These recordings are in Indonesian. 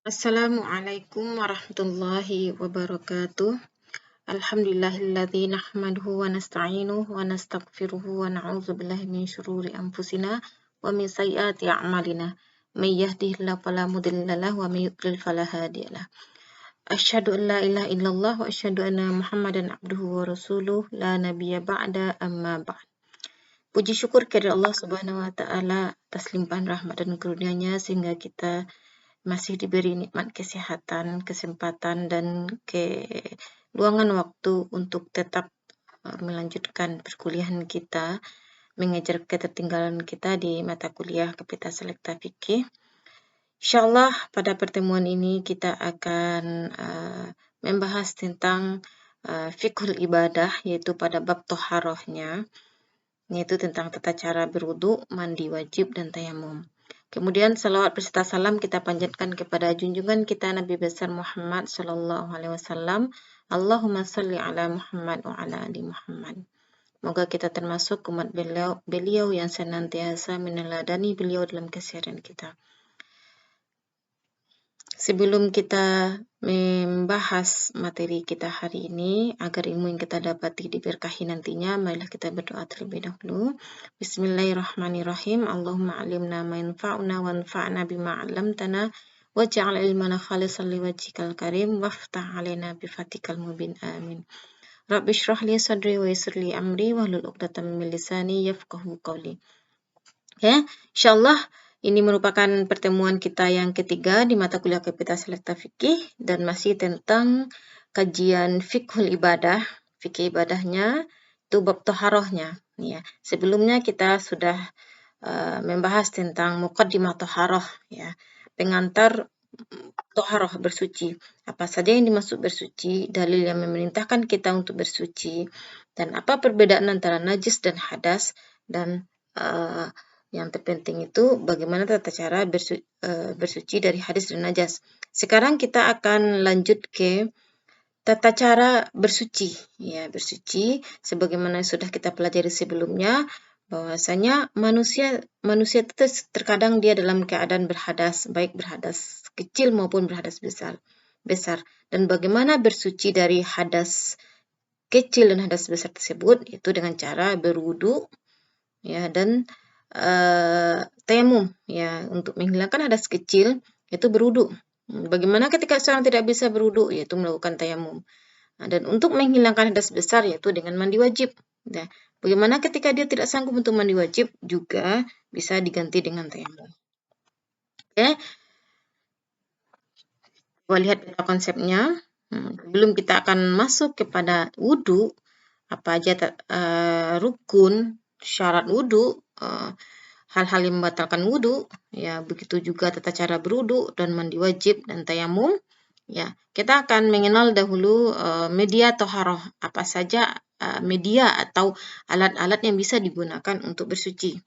Assalamualaikum warahmatullahi wabarakatuh. Alhamdulillahilladzi nahmaduhu wa nasta'inuhu wa nastaghfiruhu wa na'udzu billahi min syururi anfusina wa min sayyiati a'malina. May yahdihillahu fala mudilla lahu wa may yudlil fala hadiyalah. Asyhadu an la ilaha illallah wa asyhadu anna Muhammadan abduhu wa rasuluh la nabiyya ba'da amma ba'd. Puji syukur kepada Allah Subhanahu wa taala atas limpahan rahmat dan karunia-Nya sehingga kita masih diberi nikmat kesehatan, kesempatan, dan luangan waktu untuk tetap melanjutkan perkuliahan kita, mengejar ketertinggalan kita di mata kuliah Kepetas Selekta Fikih. Insyaallah pada pertemuan ini kita akan membahas tentang fiqhul ibadah, yaitu pada bab toharohnya, yaitu tentang tata cara berwudu, mandi wajib, dan tayamum. Kemudian salawat beserta salam kita panjatkan kepada junjungan kita Nabi besar Muhammad sallallahu alaihi wasallam. Allahumma salli ala Muhammad wa ala ali Muhammad. Semoga kita termasuk umat beliau yang senantiasa meneladani beliau dalam keseharian kita. Sebelum kita membahas materi kita hari ini, agar ilmu yang kita dapati diberkahi nantinya, marilah kita berdoa terlebih dahulu. Bismillahirrahmanirrahim. Allahumma alimna ma yanfa'una wanfa'na bima 'allamtana waj'al ilmana khalisan liwajhikal karim waftah 'alaina bi fatikal mubin. Amin. Rabbi shrah li sadri wa yassir li amri wahlul 'uqdatam min lisani yafqahu qawli. Ya, insyaallah ini merupakan pertemuan kita yang ketiga di mata kuliah Kepetas Selekta Fikih dan masih tentang kajian fiqhul ibadah, fikih ibadahnya, itu bab toharohnya. Ya, sebelumnya kita sudah membahas tentang muqaddimah toharoh, ya, pengantar toharoh bersuci. Apa saja yang dimaksud bersuci, dalil yang memerintahkan kita untuk bersuci, dan apa perbedaan antara najis dan hadas, dan yang terpenting itu bagaimana tata cara bersuci dari hadas dan najas. Sekarang kita akan lanjut ke tata cara bersuci. Ya, bersuci sebagaimana sudah kita pelajari sebelumnya, bahwasanya manusia itu terkadang dia dalam keadaan berhadas, baik berhadas kecil maupun berhadas besar. Dan bagaimana bersuci dari hadas kecil dan hadas besar tersebut itu dengan cara berwudu, ya, dan tayamum, ya, untuk menghilangkan hadas kecil itu berwudu. Bagaimana ketika seorang tidak bisa berwudu, yaitu melakukan tayamum. Dan untuk menghilangkan hadas besar yaitu dengan mandi wajib. Nah, bagaimana ketika dia tidak sanggup untuk mandi wajib, juga bisa diganti dengan tayamum. Oke. Coba lihat peta konsepnya. Sebelum kita akan masuk kepada wudu, apa aja rukun, syarat wudu, hal-hal yang membatalkan wudu, ya, begitu juga tata cara berwudu dan mandi wajib dan tayamum. Ya, kita akan mengenal dahulu media toharoh, apa saja media atau alat-alat yang bisa digunakan untuk bersuci.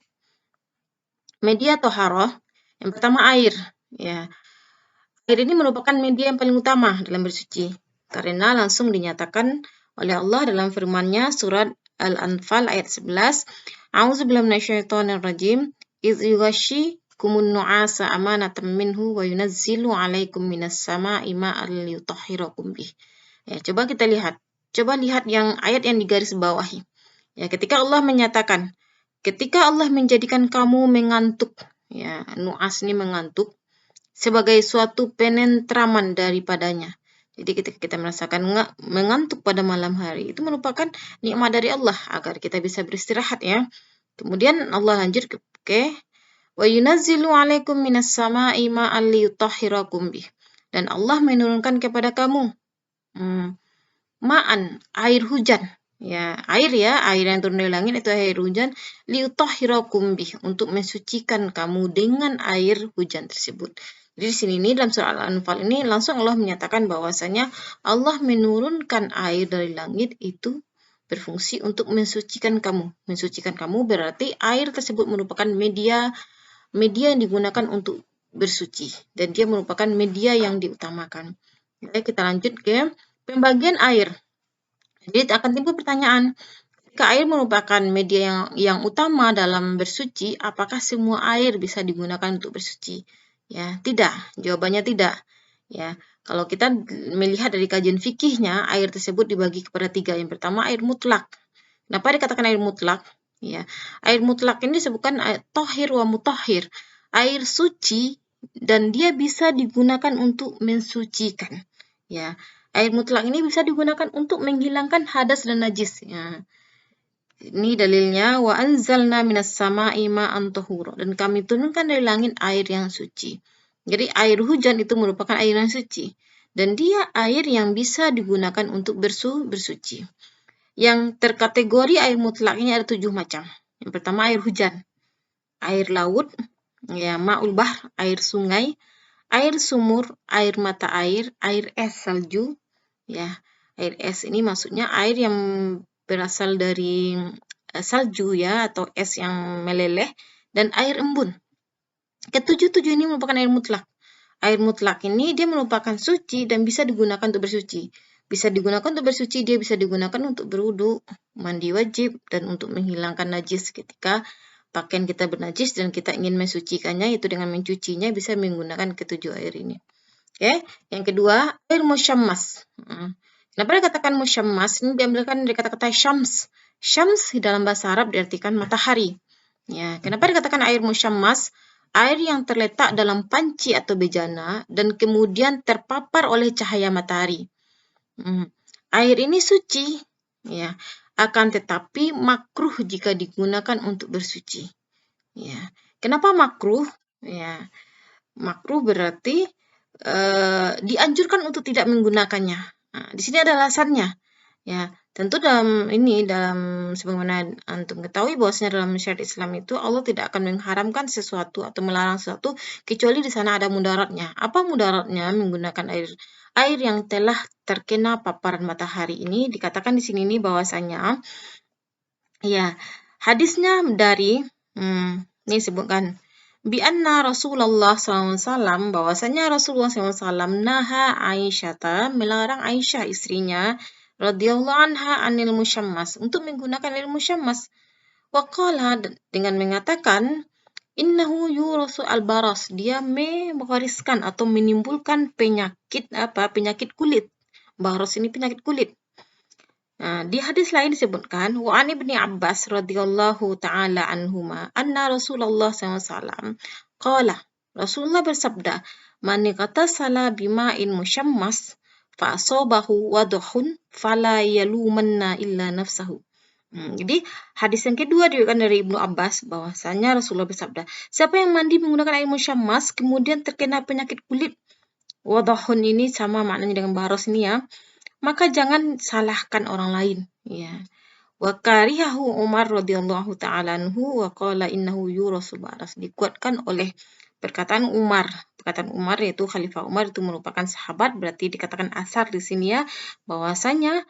Media toharoh, yang pertama air. Ya, air ini merupakan media yang paling utama dalam bersuci, karena langsung dinyatakan oleh Allah dalam firman-Nya surat Al-Anfal ayat 11. A'udzubillahi minasyaitonirrajim. Idz yughashshikumun nu'asa amanatan minhu wa yunazzilu 'alaikum minas sama'i ma'an liyutahhirakum bih. Ya, coba lihat yang ayat yang digaris bawahi. Ya, ketika Allah menyatakan, ketika Allah menjadikan kamu mengantuk, ya, nu'as ini mengantuk, sebagai suatu penentraman daripadanya. Jadi ketika kita merasakan mengantuk pada malam hari, itu merupakan nikmat dari Allah agar kita bisa beristirahat, ya. Kemudian Allah lanjut ke wa yunazzilu 'alaikum minas sama'i ma'an liyutahhirakum bih. Dan Allah menurunkan kepada kamu ma'an, air hujan. Ya, air yang turun dari langit itu air hujan, liyutahhirakum bih, untuk mensucikan kamu dengan air hujan tersebut. Jadi di sini dalam surah Al-Anfal ini langsung Allah menyatakan bahwasanya Allah menurunkan air dari langit itu berfungsi untuk mensucikan kamu. Mensucikan kamu berarti air tersebut merupakan media yang digunakan untuk bersuci, dan dia merupakan media yang diutamakan. Oke, kita lanjut ke pembagian air. Jadi akan timbul pertanyaan, ketika air merupakan media yang utama dalam bersuci, apakah semua air bisa digunakan untuk bersuci? Ya, tidak. Jawabannya tidak. Ya, kalau kita melihat dari kajian fikihnya, air tersebut dibagi kepada 3. Yang pertama air mutlak. Kenapa dikatakan air mutlak? Ya, air mutlak ini disebutkan tohir wa mutahhir, air suci dan dia bisa digunakan untuk mensucikan. Ya, air mutlak ini bisa digunakan untuk menghilangkan hadas dan najis. Ya. Ini dalilnya wa anzalna minas sama'i ma'an tahura, dan kami turunkan dari langit air yang suci. Jadi air hujan itu merupakan air yang suci dan dia air yang bisa digunakan untuk bersuci. Yang terkategori air mutlak ini ada 7 macam. Yang pertama air hujan, air laut, ya ma'ul bahr, air sungai, air sumur, air mata air es salju, ya. Air es ini maksudnya air yang berasal dari salju ya atau es yang meleleh, dan air embun. Ketujuh-tujuh ini merupakan air mutlak. Air mutlak ini dia merupakan suci dan bisa digunakan untuk bersuci. Bisa digunakan untuk bersuci, dia bisa digunakan untuk berwudu, mandi wajib, dan untuk menghilangkan najis ketika pakaian kita bernajis dan kita ingin mensucikannya, yaitu dengan mencucinya bisa menggunakan ketujuh air ini. Oke, yang kedua air musyammas. Kenapa dikatakan musyammas? Ini diambilkan dari kata-kata syams. Syams dalam bahasa Arab diartikan matahari. Ya, kenapa dikatakan air musyammas? Air yang terletak dalam panci atau bejana dan kemudian terpapar oleh cahaya matahari. Air ini suci, ya, akan tetapi makruh jika digunakan untuk bersuci. Ya, kenapa makruh? Ya, makruh berarti dianjurkan untuk tidak menggunakannya. Nah, di sini ada alasannya. Ya, tentu dalam sebagaimana antum ketahui bahwasanya dalam syariat Islam itu Allah tidak akan mengharamkan sesuatu atau melarang sesuatu kecuali di sana ada mudaratnya. Apa mudaratnya menggunakan air yang telah terkena paparan matahari ini? Dikatakan di sini nih bahwasanya ya, hadisnya dari ini sebutkan bi'anna Rasulullah SAW, bahwasanya Rasulullah SAW naha Aisyata, melarang Aisyah istrinya radhiyallahu anha anil musyammas, untuk menggunakan air musyammas. Waqala, dengan mengatakan innahu yurasu al-baras, dia mewariskan atau menimbulkan penyakit kulit. Baras ini penyakit kulit. Nah, di hadis lain disebutkan wa an ibni Abbas radhiyallahu taala anhuma anna Rasulullah SAW qala, Rasulullah bersabda, man ghatasala bima'in musyammas fa asabahu wadhun fala yalumanna illa nafsahu. Jadi hadis yang kedua diriwayatkan dari Ibnu Abbas bahwasanya Rasulullah bersabda, siapa yang mandi menggunakan air musyammas kemudian terkena penyakit kulit, wadhun ini sama maknanya dengan baras ini ya, maka jangan salahkan orang lain, ya. Wa karihahu Umar radhiyallahu ta'ala anhu wa qala innahu yurasu baras, dikuatkan oleh perkataan Umar. Perkataan Umar yaitu Khalifah Umar itu merupakan sahabat, berarti dikatakan asar di sini ya, bahwasanya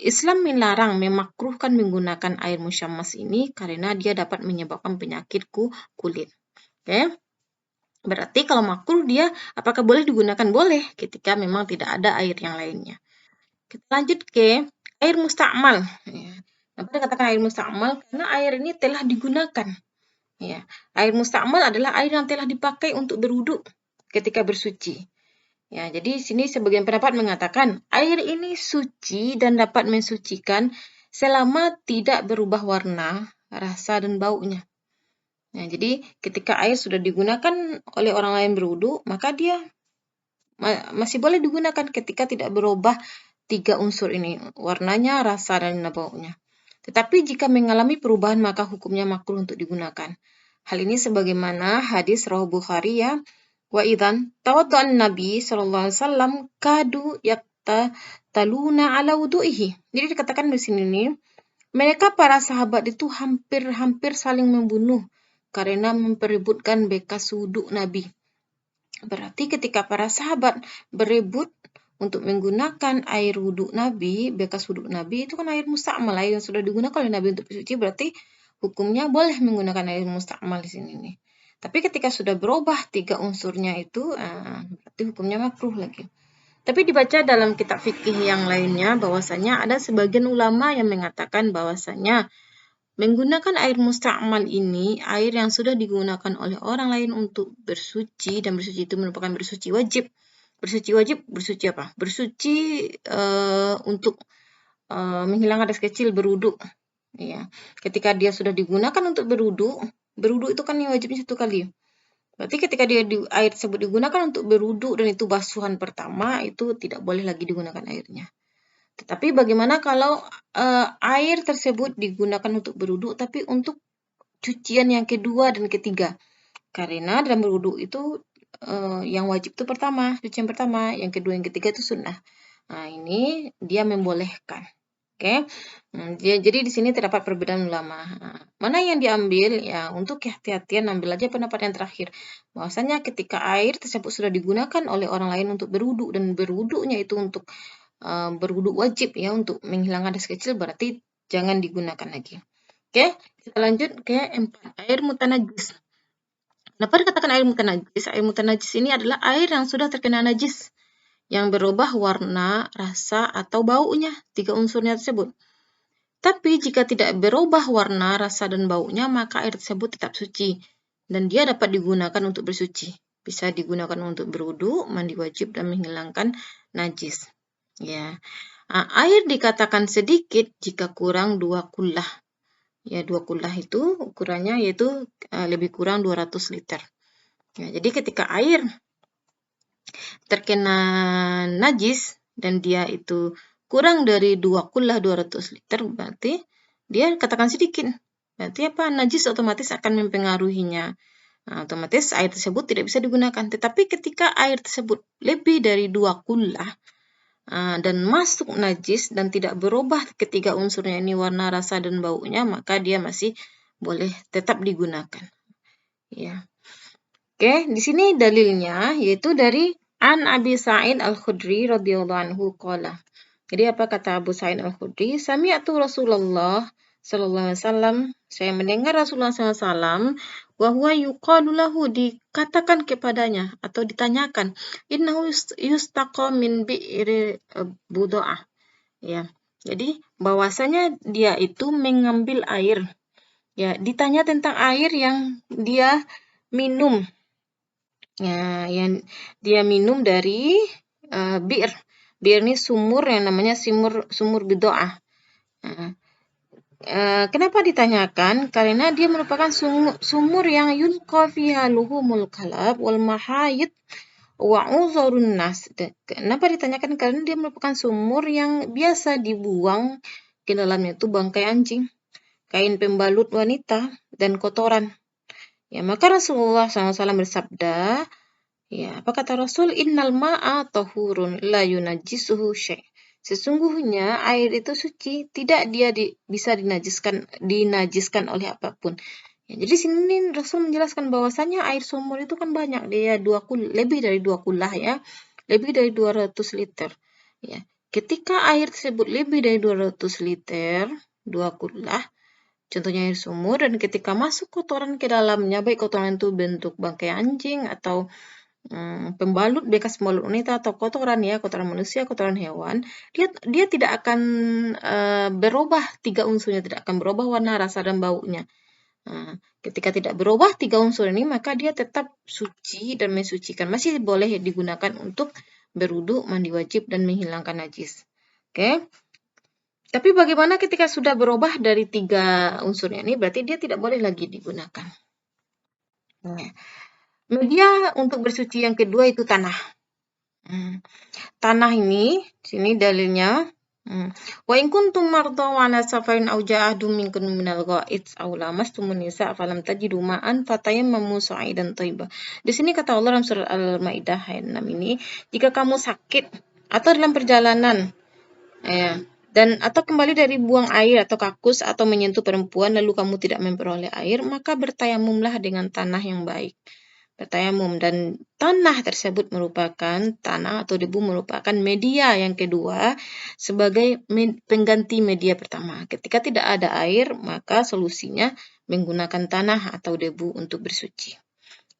Islam melarang, memakruhkan menggunakan air musyammas ini karena dia dapat menyebabkan penyakit kulit. Oke. Berarti kalau makruh dia apakah boleh digunakan? Boleh ketika memang tidak ada air yang lainnya. Kita lanjut ke air musta'mal. Ya. Kenapa dikatakan air musta'mal? Karena air ini telah digunakan. Ya. Air musta'mal adalah air yang telah dipakai untuk berwudu ketika bersuci. Ya, jadi sini sebagian pendapat mengatakan air ini suci dan dapat mensucikan selama tidak berubah warna, rasa dan baunya. Nah, jadi ketika air sudah digunakan oleh orang lain berwudu, maka dia masih boleh digunakan ketika tidak berubah 3 unsur ini, warnanya, rasa, dan baunya. Tetapi jika mengalami perubahan maka hukumnya makruh untuk digunakan. Hal ini sebagaimana hadis Rawah Bukhari ya, wa idzan tawadda'an Nabi sallallahu alaihi wasallam kadu yaktaluna ala wudu'ihi. Jadi dikatakan di sini nih, mereka para sahabat itu hampir saling membunuh karena memperebutkan bekas wudhu Nabi. Berarti ketika para sahabat berebut untuk menggunakan air wudhu Nabi, bekas wudhu Nabi itu kan air musta'mal, air yang sudah digunakan oleh Nabi untuk bersuci, berarti hukumnya boleh menggunakan air musta'mal di sini nih. Tapi ketika sudah berubah 3 unsurnya itu, berarti hukumnya makruh lagi. Tapi dibaca dalam kitab fikih yang lainnya bahwasanya ada sebagian ulama yang mengatakan bahwasanya menggunakan air musta'mal ini, air yang sudah digunakan oleh orang lain untuk bersuci, dan bersuci itu merupakan bersuci wajib. Bersuci wajib, bersuci apa? Bersuci untuk menghilangkan hadas kecil, berwudu. Ya, ketika dia sudah digunakan untuk berwudu itu kan yang wajibnya 1 kali. Berarti ketika air tersebut digunakan untuk berwudu dan itu basuhan pertama, itu tidak boleh lagi digunakan airnya. Tetapi bagaimana kalau air tersebut digunakan untuk berwudu tapi untuk cucian yang kedua dan ketiga? Karena dalam berwudu itu yang wajib itu pertama, cucian pertama, yang kedua, yang ketiga itu sunnah. Nah, ini dia membolehkan. Oke. Jadi di sini terdapat perbedaan ulama. Mana yang diambil? Ya, untuk kehati-hatian ambil aja pendapat yang terakhir. Bahwasanya ketika air tersebut sudah digunakan oleh orang lain untuk berwudu dan berwudunya itu untuk berwudu wajib ya, untuk menghilangkan hadas kecil, berarti jangan digunakan lagi. Oke, kita lanjut ke 4, air mutanajis. Kenapa dikatakan air mutanajis? Air mutanajis ini adalah air yang sudah terkena najis, yang berubah warna, rasa, atau baunya, 3 unsurnya tersebut. Tapi jika tidak berubah warna, rasa, dan baunya, maka air tersebut tetap suci, dan dia dapat digunakan untuk bersuci. Bisa digunakan untuk berwudu, mandi wajib, dan menghilangkan najis. Ya, air dikatakan sedikit jika kurang 2 kullah. Ya, 2 kullah itu ukurannya yaitu lebih kurang 200 liter. Ya, jadi ketika air terkena najis dan dia itu kurang dari 2 kullah 200 liter, berarti dia katakan sedikit. Berarti apa? Najis otomatis akan mempengaruhinya. Otomatis air tersebut tidak bisa digunakan. Tetapi ketika air tersebut lebih dari 2 kullah dan masuk najis dan tidak berubah ketiga unsurnya ini, warna, rasa, dan baunya, maka dia masih boleh tetap digunakan. Ya. Oke, di sini dalilnya yaitu dari An Abi Sa'id Al-Khudri radhiyallahu anhu qala. Jadi apa kata Abu Sa'id Al-Khudri? Sami'tu Rasulullah sallallahu alaihi wasallam, saya mendengar Rasulullah SAW, wa huwa yuqalu lahu, dikatakan kepadanya atau ditanyakan, innahu yustaqa min bi'ri buda'ah. Ya. Jadi bahwasanya dia itu mengambil air. Ya, ditanya tentang air yang dia minum. Ya, yang dia minum dari bir. Bir ini sumur yang namanya sumur bidoah. Kenapa ditanyakan? Karena dia merupakan sumur yang yulqa fiha luhumul kalab wal mahayit wa uzurun nas. Kenapa ditanyakan? Karena dia merupakan sumur yang biasa dibuang ke dalamnya itu bangkai anjing, kain pembalut wanita, dan kotoran. Ya, maka Rasulullah SAW bersabda, ya, apa kata Rasul? Innal ma'a tahurun la yunajjisuhu syai'. Sesungguhnya air itu suci, tidak dia bisa dinajiskan oleh apapun. Ya, jadi sini Rasul menjelaskan bahwasanya air sumur itu kan banyak, dia lebih dari 2 kullah ya, lebih dari 200 liter. Ya, ketika air tersebut lebih dari 200 liter, 2 kullah, contohnya air sumur, dan ketika masuk kotoran ke dalamnya, baik kotoran itu bentuk bangkai anjing atau pembalut, bekas pembalut wanita, atau kotoran ya, kotoran manusia, kotoran hewan, dia tidak akan berubah 3 unsurnya, tidak akan berubah warna, rasa, dan baunya. Ketika tidak berubah 3 unsur ini, maka dia tetap suci dan mensucikan, masih boleh digunakan untuk berwudu, mandi wajib, dan menghilangkan najis. Oke. Tapi bagaimana ketika sudah berubah dari 3 unsurnya ini, berarti dia tidak boleh lagi digunakan. Nah, media untuk bersuci yang kedua itu tanah. Tanah ini, sini dalilnya, wa in kuntum marda wa ala safarin aw ja'a ahadun minkum minal gha'id aw lamastumun nisa falam tajidu ma'an fatayammamu sa'idan thayyiban. Di sini kata Allah dalam surah Al-Maidah ayat 6 ini, jika kamu sakit atau dalam perjalanan dan atau kembali dari buang air atau kakus atau menyentuh perempuan lalu kamu tidak memperoleh air, maka bertayamumlah dengan tanah yang baik. Bertayamum, dan tanah tersebut merupakan tanah atau debu merupakan media yang kedua sebagai pengganti media pertama. Ketika tidak ada air, maka solusinya menggunakan tanah atau debu untuk bersuci.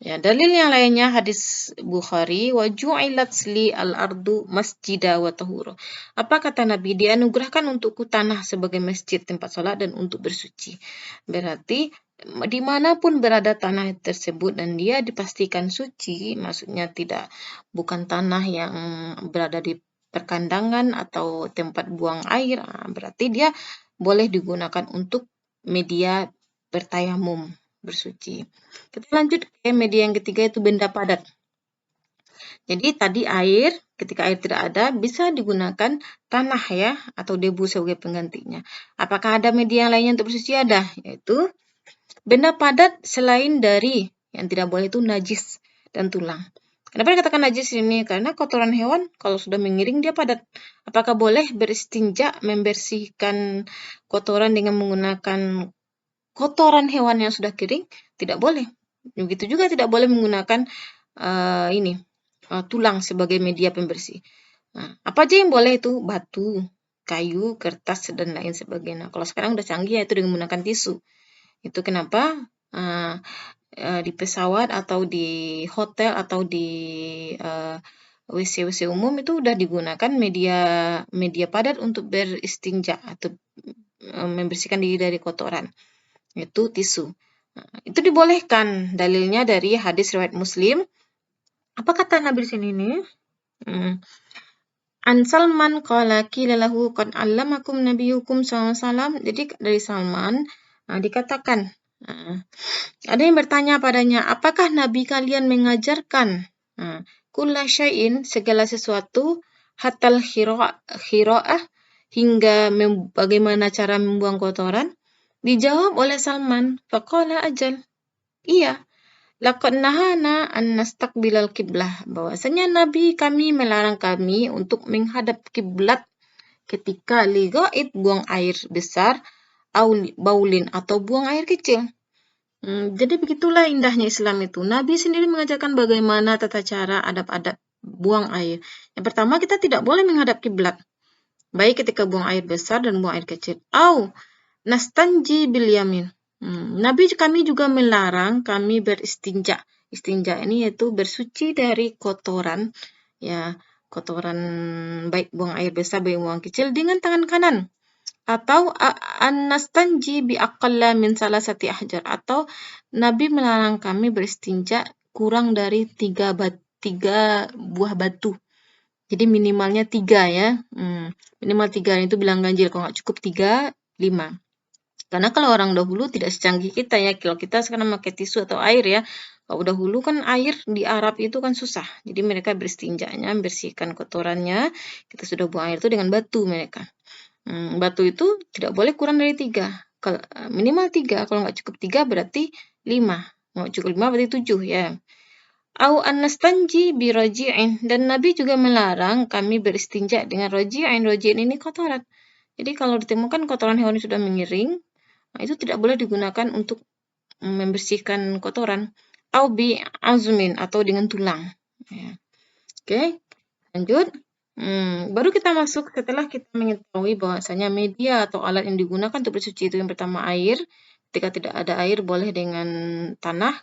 Ya, dalil yang lainnya hadis Bukhari, wa ju'ilat li al-ardu masjida wa tahura. Apa kata Nabi? Dianugerahkan untukku tanah sebagai masjid tempat sholat dan untuk bersuci. Berarti dimanapun berada tanah tersebut dan dia dipastikan suci, maksudnya bukan tanah yang berada di perkandangan atau tempat buang air, berarti dia boleh digunakan untuk media bertayamum, bersuci. Kita lanjut ke media yang ketiga, itu benda padat. Jadi tadi air, ketika air tidak ada, bisa digunakan tanah ya, atau debu sebagai penggantinya. Apakah ada media yang lainnya untuk bersuci? Ada, yaitu benda padat selain dari yang tidak boleh itu najis dan tulang. Kenapa dikatakan najis ini? Karena kotoran hewan kalau sudah mengiring dia padat. Apakah boleh beristinja membersihkan kotoran dengan menggunakan kotoran hewan yang sudah kering? Tidak boleh. Begitu juga tidak boleh menggunakan tulang sebagai media pembersih. Nah, apa aja yang boleh itu? Batu, kayu, kertas, dan lain sebagainya. Kalau sekarang udah canggih yaitu dengan menggunakan tisu. Itu kenapa di pesawat atau di hotel atau di WC-WC umum itu udah digunakan media padat untuk beristinja atau membersihkan diri dari kotoran, yaitu tisu. Nah, itu dibolehkan. Dalilnya dari hadis riwayat Muslim. Apa kata Nabi di sini nih? An Salman qala qila lahu qad 'allamakum nabiyyukum sallallahu alaihi wasallam. Jadi dari Salman dikatakan ada yang bertanya padanya, apakah Nabi kalian mengajarkan kulla syai'in, segala sesuatu, hatal khira'ah, hingga bagaimana cara membuang kotoran? Dijawab oleh Salman, faqala ajal. Iya. Laqad nahana an nastaqbilal kiblah. Bahwasanya Nabi kami melarang kami untuk menghadap kiblat ketika ligaid, buang air besar, baulin atau buang air kecil. Jadi begitulah indahnya Islam itu. Nabi sendiri mengajarkan bagaimana tata cara adab-adab buang air. Yang pertama, kita tidak boleh menghadap kiblat, baik ketika buang air besar dan buang air kecil. Nastanji bil yamin. Nabi kami juga melarang kami beristinja. Istinja ini yaitu bersuci dari kotoran, ya, kotoran baik buang air besar, baik buang kecil dengan tangan kanan. Atau an-nastanji bi aqalla min salasati ahjar, atau Nabi melarang kami beristinja kurang dari 3 buah batu. Jadi minimalnya 3 ya. Minimal 3 itu bilang ganjil, kalau nggak cukup 3, 5. Karena kalau orang dahulu tidak secanggih kita ya, kalau kita sekarang pakai tisu atau air ya. Kalau dahulu kan air di Arab itu kan susah. Jadi mereka beristinjanya, membersihkan kotorannya. Kita sudah buang air itu dengan batu mereka. Batu itu tidak boleh kurang dari 3. Minimal 3. Kalau nggak cukup 3 berarti 5. Nggak cukup 5 berarti 7 ya. Au an-nastanji bi raji'in. Dan Nabi juga melarang kami beristinja dengan raji'in. Raji'in ini kotoran. Jadi kalau ditemukan kotoran hewan yang sudah mengiring, itu tidak boleh digunakan untuk membersihkan kotoran. Au bi azmin, atau dengan tulang. Ya. Oke, lanjut. Baru kita masuk setelah kita mengetahui bahwasanya media atau alat yang digunakan untuk bersuci itu yang pertama air. Ketika tidak ada air boleh dengan tanah,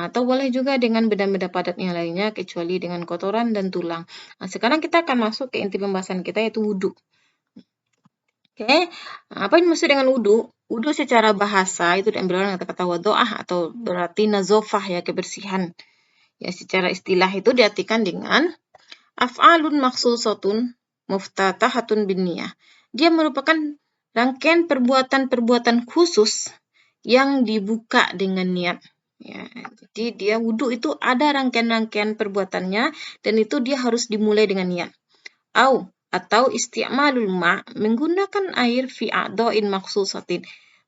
atau boleh juga dengan benda-benda padat yang lainnya kecuali dengan kotoran dan tulang. Nah, sekarang kita akan masuk ke inti pembahasan kita yaitu wudhu. Oke, apa yang maksud dengan wudhu? Wudhu secara bahasa itu diambil dari kata-kata wado'ah atau berarti nazofah ya, kebersihan. Ya, secara istilah itu diartikan dengan af'alun maksusatun muftatahatun binniyah. Dia merupakan rangkaian perbuatan-perbuatan khusus yang dibuka dengan niat. Ya, jadi dia wudhu itu ada rangkaian-rangkaian perbuatannya dan itu dia harus dimulai dengan niat. Atau isti'malul ma', menggunakan air fi a'dha'in maksusatin,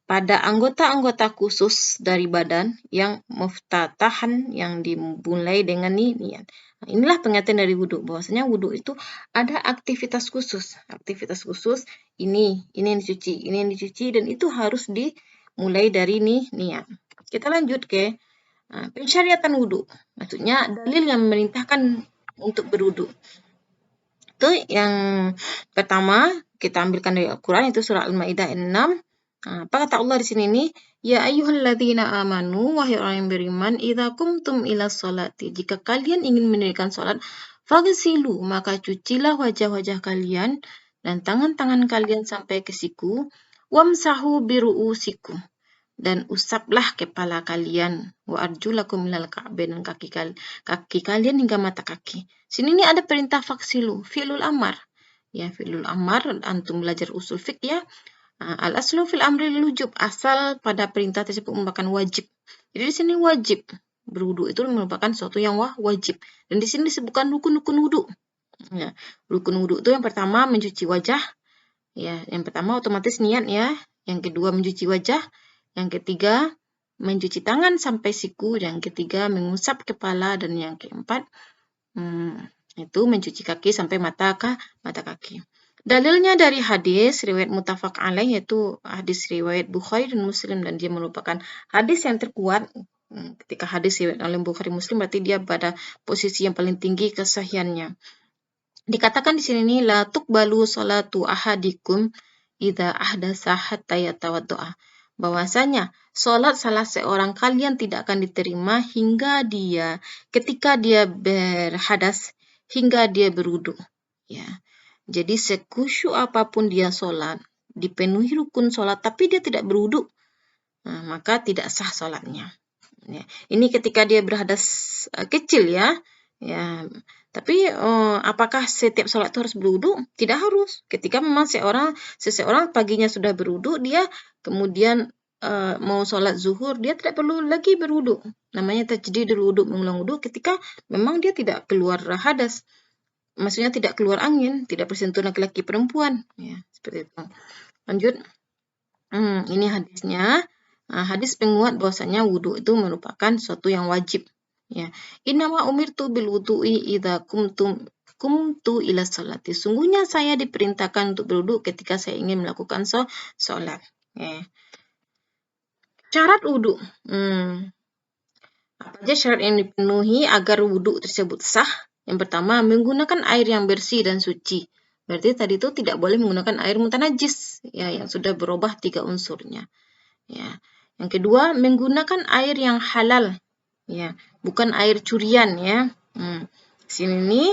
pada anggota-anggota khusus dari badan yang muftatahan, yang dimulai dengan niat. Nah, inilah pengertian dari wudhu, bahwasanya wudhu itu ada aktivitas khusus. Aktivitas khusus ini yang dicuci, ini yang dicuci, dan itu harus dimulai dari niat. Kita lanjut ke pensyariatan wudhu. Maksudnya dalil yang memerintahkan untuk berwudhu. Itu yang pertama kita ambilkan dari Al-Quran, itu surah Al-Ma'idah 6 Apa kata Allah di sini nih? Ya ayyuhalladzina amanu, wahai orang yang beriman, idza qumtum ila sholati, jika kalian ingin mendirikan salat, faghsilu, maka cucilah wajah-wajah kalian dan tangan-tangan kalian sampai ke siku, wamsahu biru'usikum, dan usaplah kepala kalian, wa arjulakum minal ka'bain, dan kaki kalian hingga mata kaki. Sini ini ada perintah faghsilu, fi'lul amar. Ya, fi'lul amar, antum belajar usul fiqh ya. Al-aslu fil amri lujub, asal pada perintah tersebut merupakan wajib. Jadi di sini wajib berwudu itu merupakan suatu yang wajib. Dan di sini disebutkan rukun-rukun wudu. Ya, rukun wudu itu yang pertama mencuci wajah. Ya, yang pertama otomatis niat ya. Yang kedua mencuci wajah. Yang ketiga mencuci tangan sampai siku. Yang ketiga mengusap kepala, dan yang keempat itu mencuci kaki sampai mata kaki. Dalilnya dari hadis riwayat muttafaq alaih, yaitu hadis riwayat Bukhari dan Muslim, dan dia merupakan hadis yang terkuat. Ketika hadis riwayat oleh Bukhari Muslim berarti dia pada posisi yang paling tinggi kesahihannya. Dikatakan di sini nih, la tuqbalu salatu ahadikum idza ahdasa hatta yatawaddoa. Bahwasanya salat salah seorang kalian tidak akan diterima ketika dia berhadas, hingga dia berwudu. Ya. Jadi sekusyuk apapun dia sholat, dipenuhi rukun sholat, tapi dia tidak berwudu, maka tidak sah sholatnya. Ya. Ini ketika dia berhadas kecil ya. Ya. Tapi apakah setiap sholat itu harus berwudu? Tidak harus. Ketika memang seseorang paginya sudah berwudu, dia kemudian mau sholat zuhur, dia tidak perlu lagi berwudu. Namanya tajdidul wudu, mengulang wudu ketika memang dia tidak keluar hadas. Maksudnya tidak keluar angin, tidak bersentuhan laki-laki perempuan, ya seperti itu. Lanjut, ini hadisnya. Hadis penguat bahwasanya wudu itu merupakan suatu yang wajib. Ya, innama umirtu bil wudu'i idza kumtu ila sholati. Sungguhnya saya diperintahkan untuk berwudu ketika saya ingin melakukan sholat. Ya. Syarat wudu. Apa aja syarat yang dipenuhi agar wudu tersebut sah? Yang pertama, menggunakan air yang bersih dan suci. Berarti tadi itu tidak boleh menggunakan air mutanajis, ya, yang sudah berubah 3 unsurnya. Ya. Yang kedua, menggunakan air yang halal, ya, bukan air curian, ya. Sini nih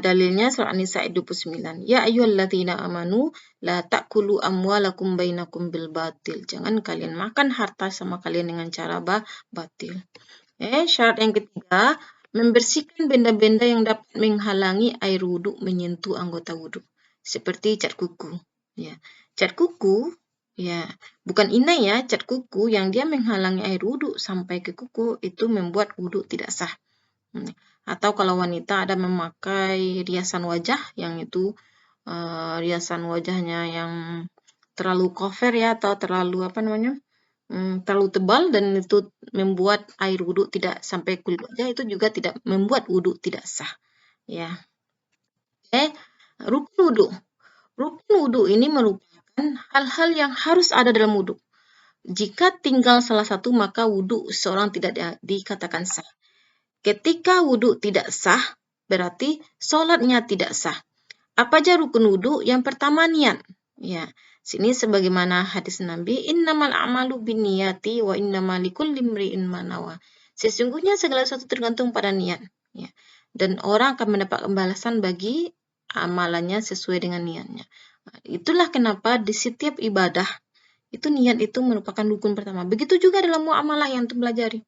dalilnya surah An-Nisa ayat 29. Ya ayyuhalladzina amanu la ta'kulu amwalakum bainakum bil batil. Jangan kalian makan harta sama kalian dengan cara batil. Syarat yang ketiga, membersihkan benda-benda yang dapat menghalangi air wudhu menyentuh anggota wudhu, seperti cat kuku. Ya, cat kuku, ya, bukan inai ya, cat kuku yang dia menghalangi air wudhu sampai ke kuku itu membuat wudhu tidak sah. Atau kalau wanita ada memakai riasan wajah yang itu riasan wajahnya yang terlalu cover ya, atau terlalu terlalu tebal dan itu membuat air wudhu tidak sampai kulit wajah, itu juga tidak membuat wudhu tidak sah. Ya. Rukun wudhu. Rukun wudhu ini merupakan hal-hal yang harus ada dalam wudhu. Jika tinggal salah satu, maka wudhu seorang tidak dikatakan sah. Ketika wudhu tidak sah, berarti sholatnya tidak sah. Apa aja rukun wudhu? Yang pertama niat. Ya, sini sebagaimana hadis Nabi, innamal a'malu binniyati wa innamal likulli imri'in ma nawa. Sesungguhnya segala sesuatu tergantung pada niat. Ya. Dan orang akan mendapat balasan bagi amalannya sesuai dengan niatnya. Itulah kenapa di setiap ibadah itu niat itu merupakan rukun pertama. Begitu juga dalam muamalah yang untuk pelajari.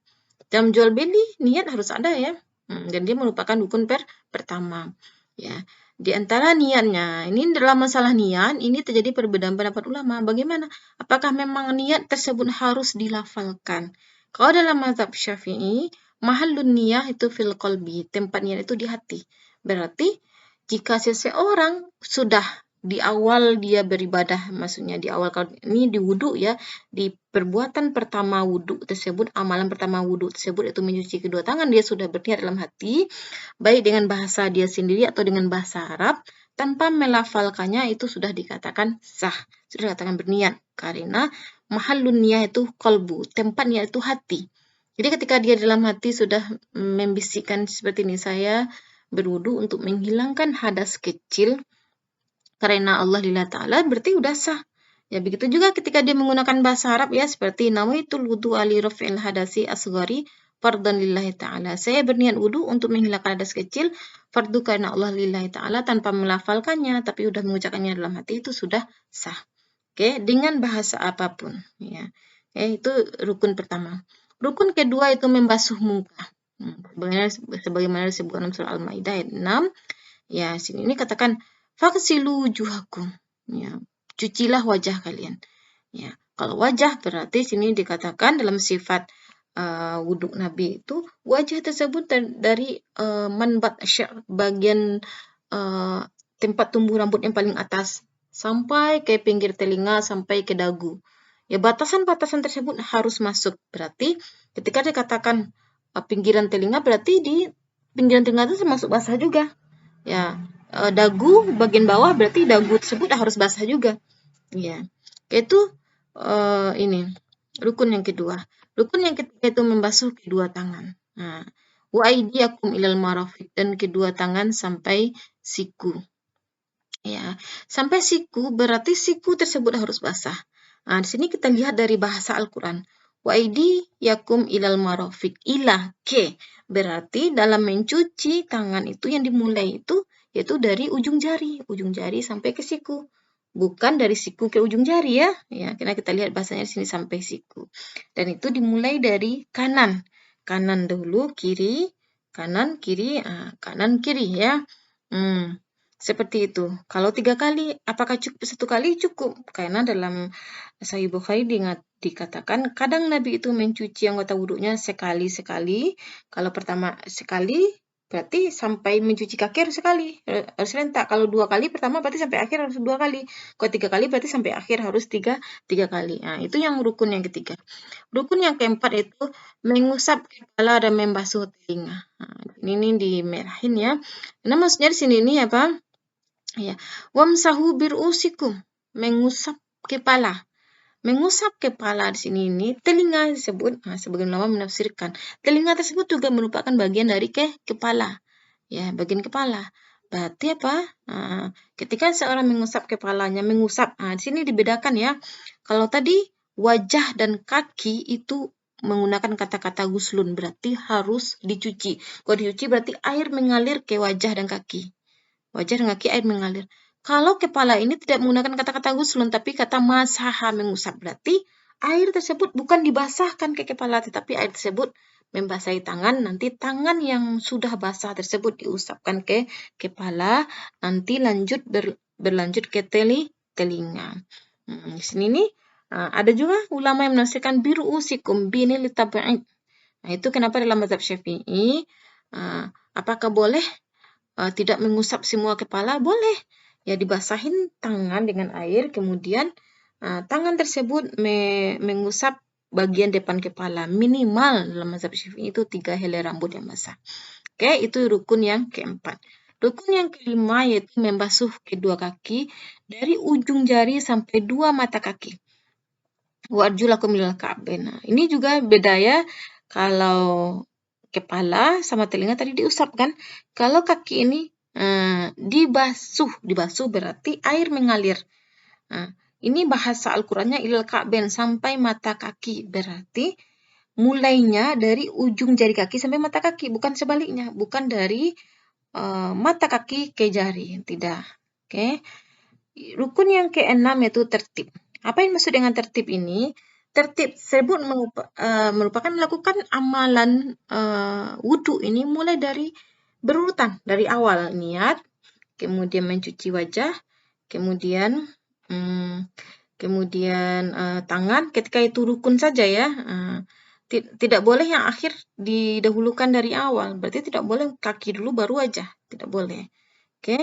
Dalam jual beli niat harus ada ya, dan dia merupakan rukun pertama. Ya, di antara niatnya ini dalam masalah niat ini terjadi perbedaan pendapat ulama. Bagaimana? Apakah memang niat tersebut harus dilafalkan? Kalau dalam mazhab Syafi'i, mahallun niyah itu fil qalbi, tempat niat itu di hati. Berarti jika seseorang sudah di awal dia beribadah, maksudnya di awal ini di wudhu ya, di perbuatan pertama wudhu tersebut, amalan pertama wudhu tersebut itu mencuci kedua tangan, dia sudah berniat dalam hati, baik dengan bahasa dia sendiri atau dengan bahasa Arab, tanpa melafalkannya itu sudah dikatakan sah, sudah dikatakan berniat, karena mahallun niyah itu qalbu, tempat niat itu hati. Jadi ketika dia dalam hati sudah membisikkan seperti ini, saya berwudhu untuk menghilangkan hadas kecil karena Allah lillahi ta'ala, berarti udah sah. Ya, begitu juga ketika dia menggunakan bahasa Arab ya, seperti nawaitul wudu'a li raf'il hadasi asghari fardhan lillahi ta'ala. Saya berniat wudu untuk menghilangkan hadas kecil, fardu karena Allah lillahi ta'ala, tanpa melafalkannya, tapi sudah mengucapkannya dalam hati, itu sudah sah. Oke, dengan bahasa apapun. Ya. Oke, itu rukun pertama. Rukun kedua itu membasuh muka. Sebagaimana disebutkan dalam surah Al-Maidah ayat 6. Ya, sini ini katakan faghsilu wujuhakum. Ya, cucilah wajah kalian. Ya, kalau wajah berarti sini dikatakan dalam sifat wudhu Nabi itu wajah tersebut dari manbat syar, bagian tempat tumbuh rambut yang paling atas sampai ke pinggir telinga sampai ke dagu. Ya, batasan-batasan tersebut harus masuk. Berarti ketika dikatakan pinggiran telinga berarti di pinggiran telinga itu termasuk basah juga. Ya, dagu bagian bawah berarti dagu tersebut harus basah juga. Ya, itu ini rukun yang kedua. Rukun yang ketiga itu membasuh kedua tangan. Nah, wa aydiyakum ilal marafiq, dan kedua tangan sampai siku. Ya, sampai siku berarti siku tersebut harus basah. Nah, di sini kita lihat dari bahasa Al-Qur'an. Wa aydiyakum ilal marafiq, ilah ke. Berarti dalam mencuci tangan itu yang dimulai itu yaitu dari ujung jari sampai ke siku. Bukan dari siku ke ujung jari ya. Ya, karena kita lihat bahasanya di sini sampai siku. Dan itu dimulai dari kanan. Kanan dulu, kiri, kanan, kiri, kanan, kiri ya. Seperti itu. Kalau 3 kali, apakah cukup 1 kali? Cukup. Karena dalam Sahih Bukhari dikatakan kadang Nabi itu mencuci anggota wudhunya sekali-sekali. Kalau pertama sekali, berarti sampai mencuci kaki harus sekali, harus serentak. Kalau 2 kali pertama berarti sampai akhir harus 2 kali. Kalau 3 kali berarti sampai akhir harus 3 kali. Nah, itu yang rukun yang ketiga. Rukun yang keempat itu mengusap kepala dan membasuh telinga. Nah, ini dimerahin ya. Nah, maksudnya di sini ini apa? Ya, wamsahu birusikum, mengusap kepala. Mengusap kepala di sini ini telinga disebut. Sebagian ulama menafsirkan telinga tersebut juga merupakan bagian dari kepala. Ya, bagian kepala. Berarti apa? Ketika seorang mengusap kepalanya, mengusap. Di sini dibedakan ya. Kalau tadi wajah dan kaki itu menggunakan kata-kata guslun, berarti harus dicuci. Kalau dicuci berarti air mengalir ke wajah dan kaki. Wajah dan kaki air mengalir. Kalau kepala ini tidak menggunakan kata-kata guslun, tapi kata masaha, mengusap. Berarti air tersebut bukan dibasahkan ke kepala, tetapi air tersebut membasahi tangan. Nanti tangan yang sudah basah tersebut diusapkan ke kepala. Nanti berlanjut ke telinga. Di sini nih ada juga ulama yang menafsirkan biru'usikum bini litab'id. Nah, itu kenapa dalam mazhab Syafi'i apakah boleh tidak mengusap semua kepala? Boleh. Ya, dibasahin tangan dengan air, kemudian tangan tersebut mengusap bagian depan kepala. Minimal dalam mazhab Syafi'i itu 3 helai rambut yang basah. Oke, itu rukun yang keempat. Rukun yang kelima yaitu membasuh kedua kaki dari ujung jari sampai 2 mata kaki. Wa arjulakum ilal ka'bain. Nah, ini juga beda ya. Kalau kepala sama telinga tadi diusap kan. Kalau kaki ini dibasuh berarti air mengalir. Ini bahasa Al-Qur'annya ilal ka'bain, sampai mata kaki. Berarti mulainya dari ujung jari kaki sampai mata kaki, bukan sebaliknya, bukan dari mata kaki ke jari, tidak. Oke. Rukun yang keenam yaitu tertib. Apa yang maksud dengan tertib ini? Tertib tersebut merupakan melakukan amalan wudhu ini mulai dari berurutan, dari awal niat, kemudian mencuci wajah, kemudian tangan. Ketika itu rukun saja ya, tidak boleh yang akhir didahulukan dari awal. Berarti tidak boleh kaki dulu baru wajah, tidak boleh. Oke.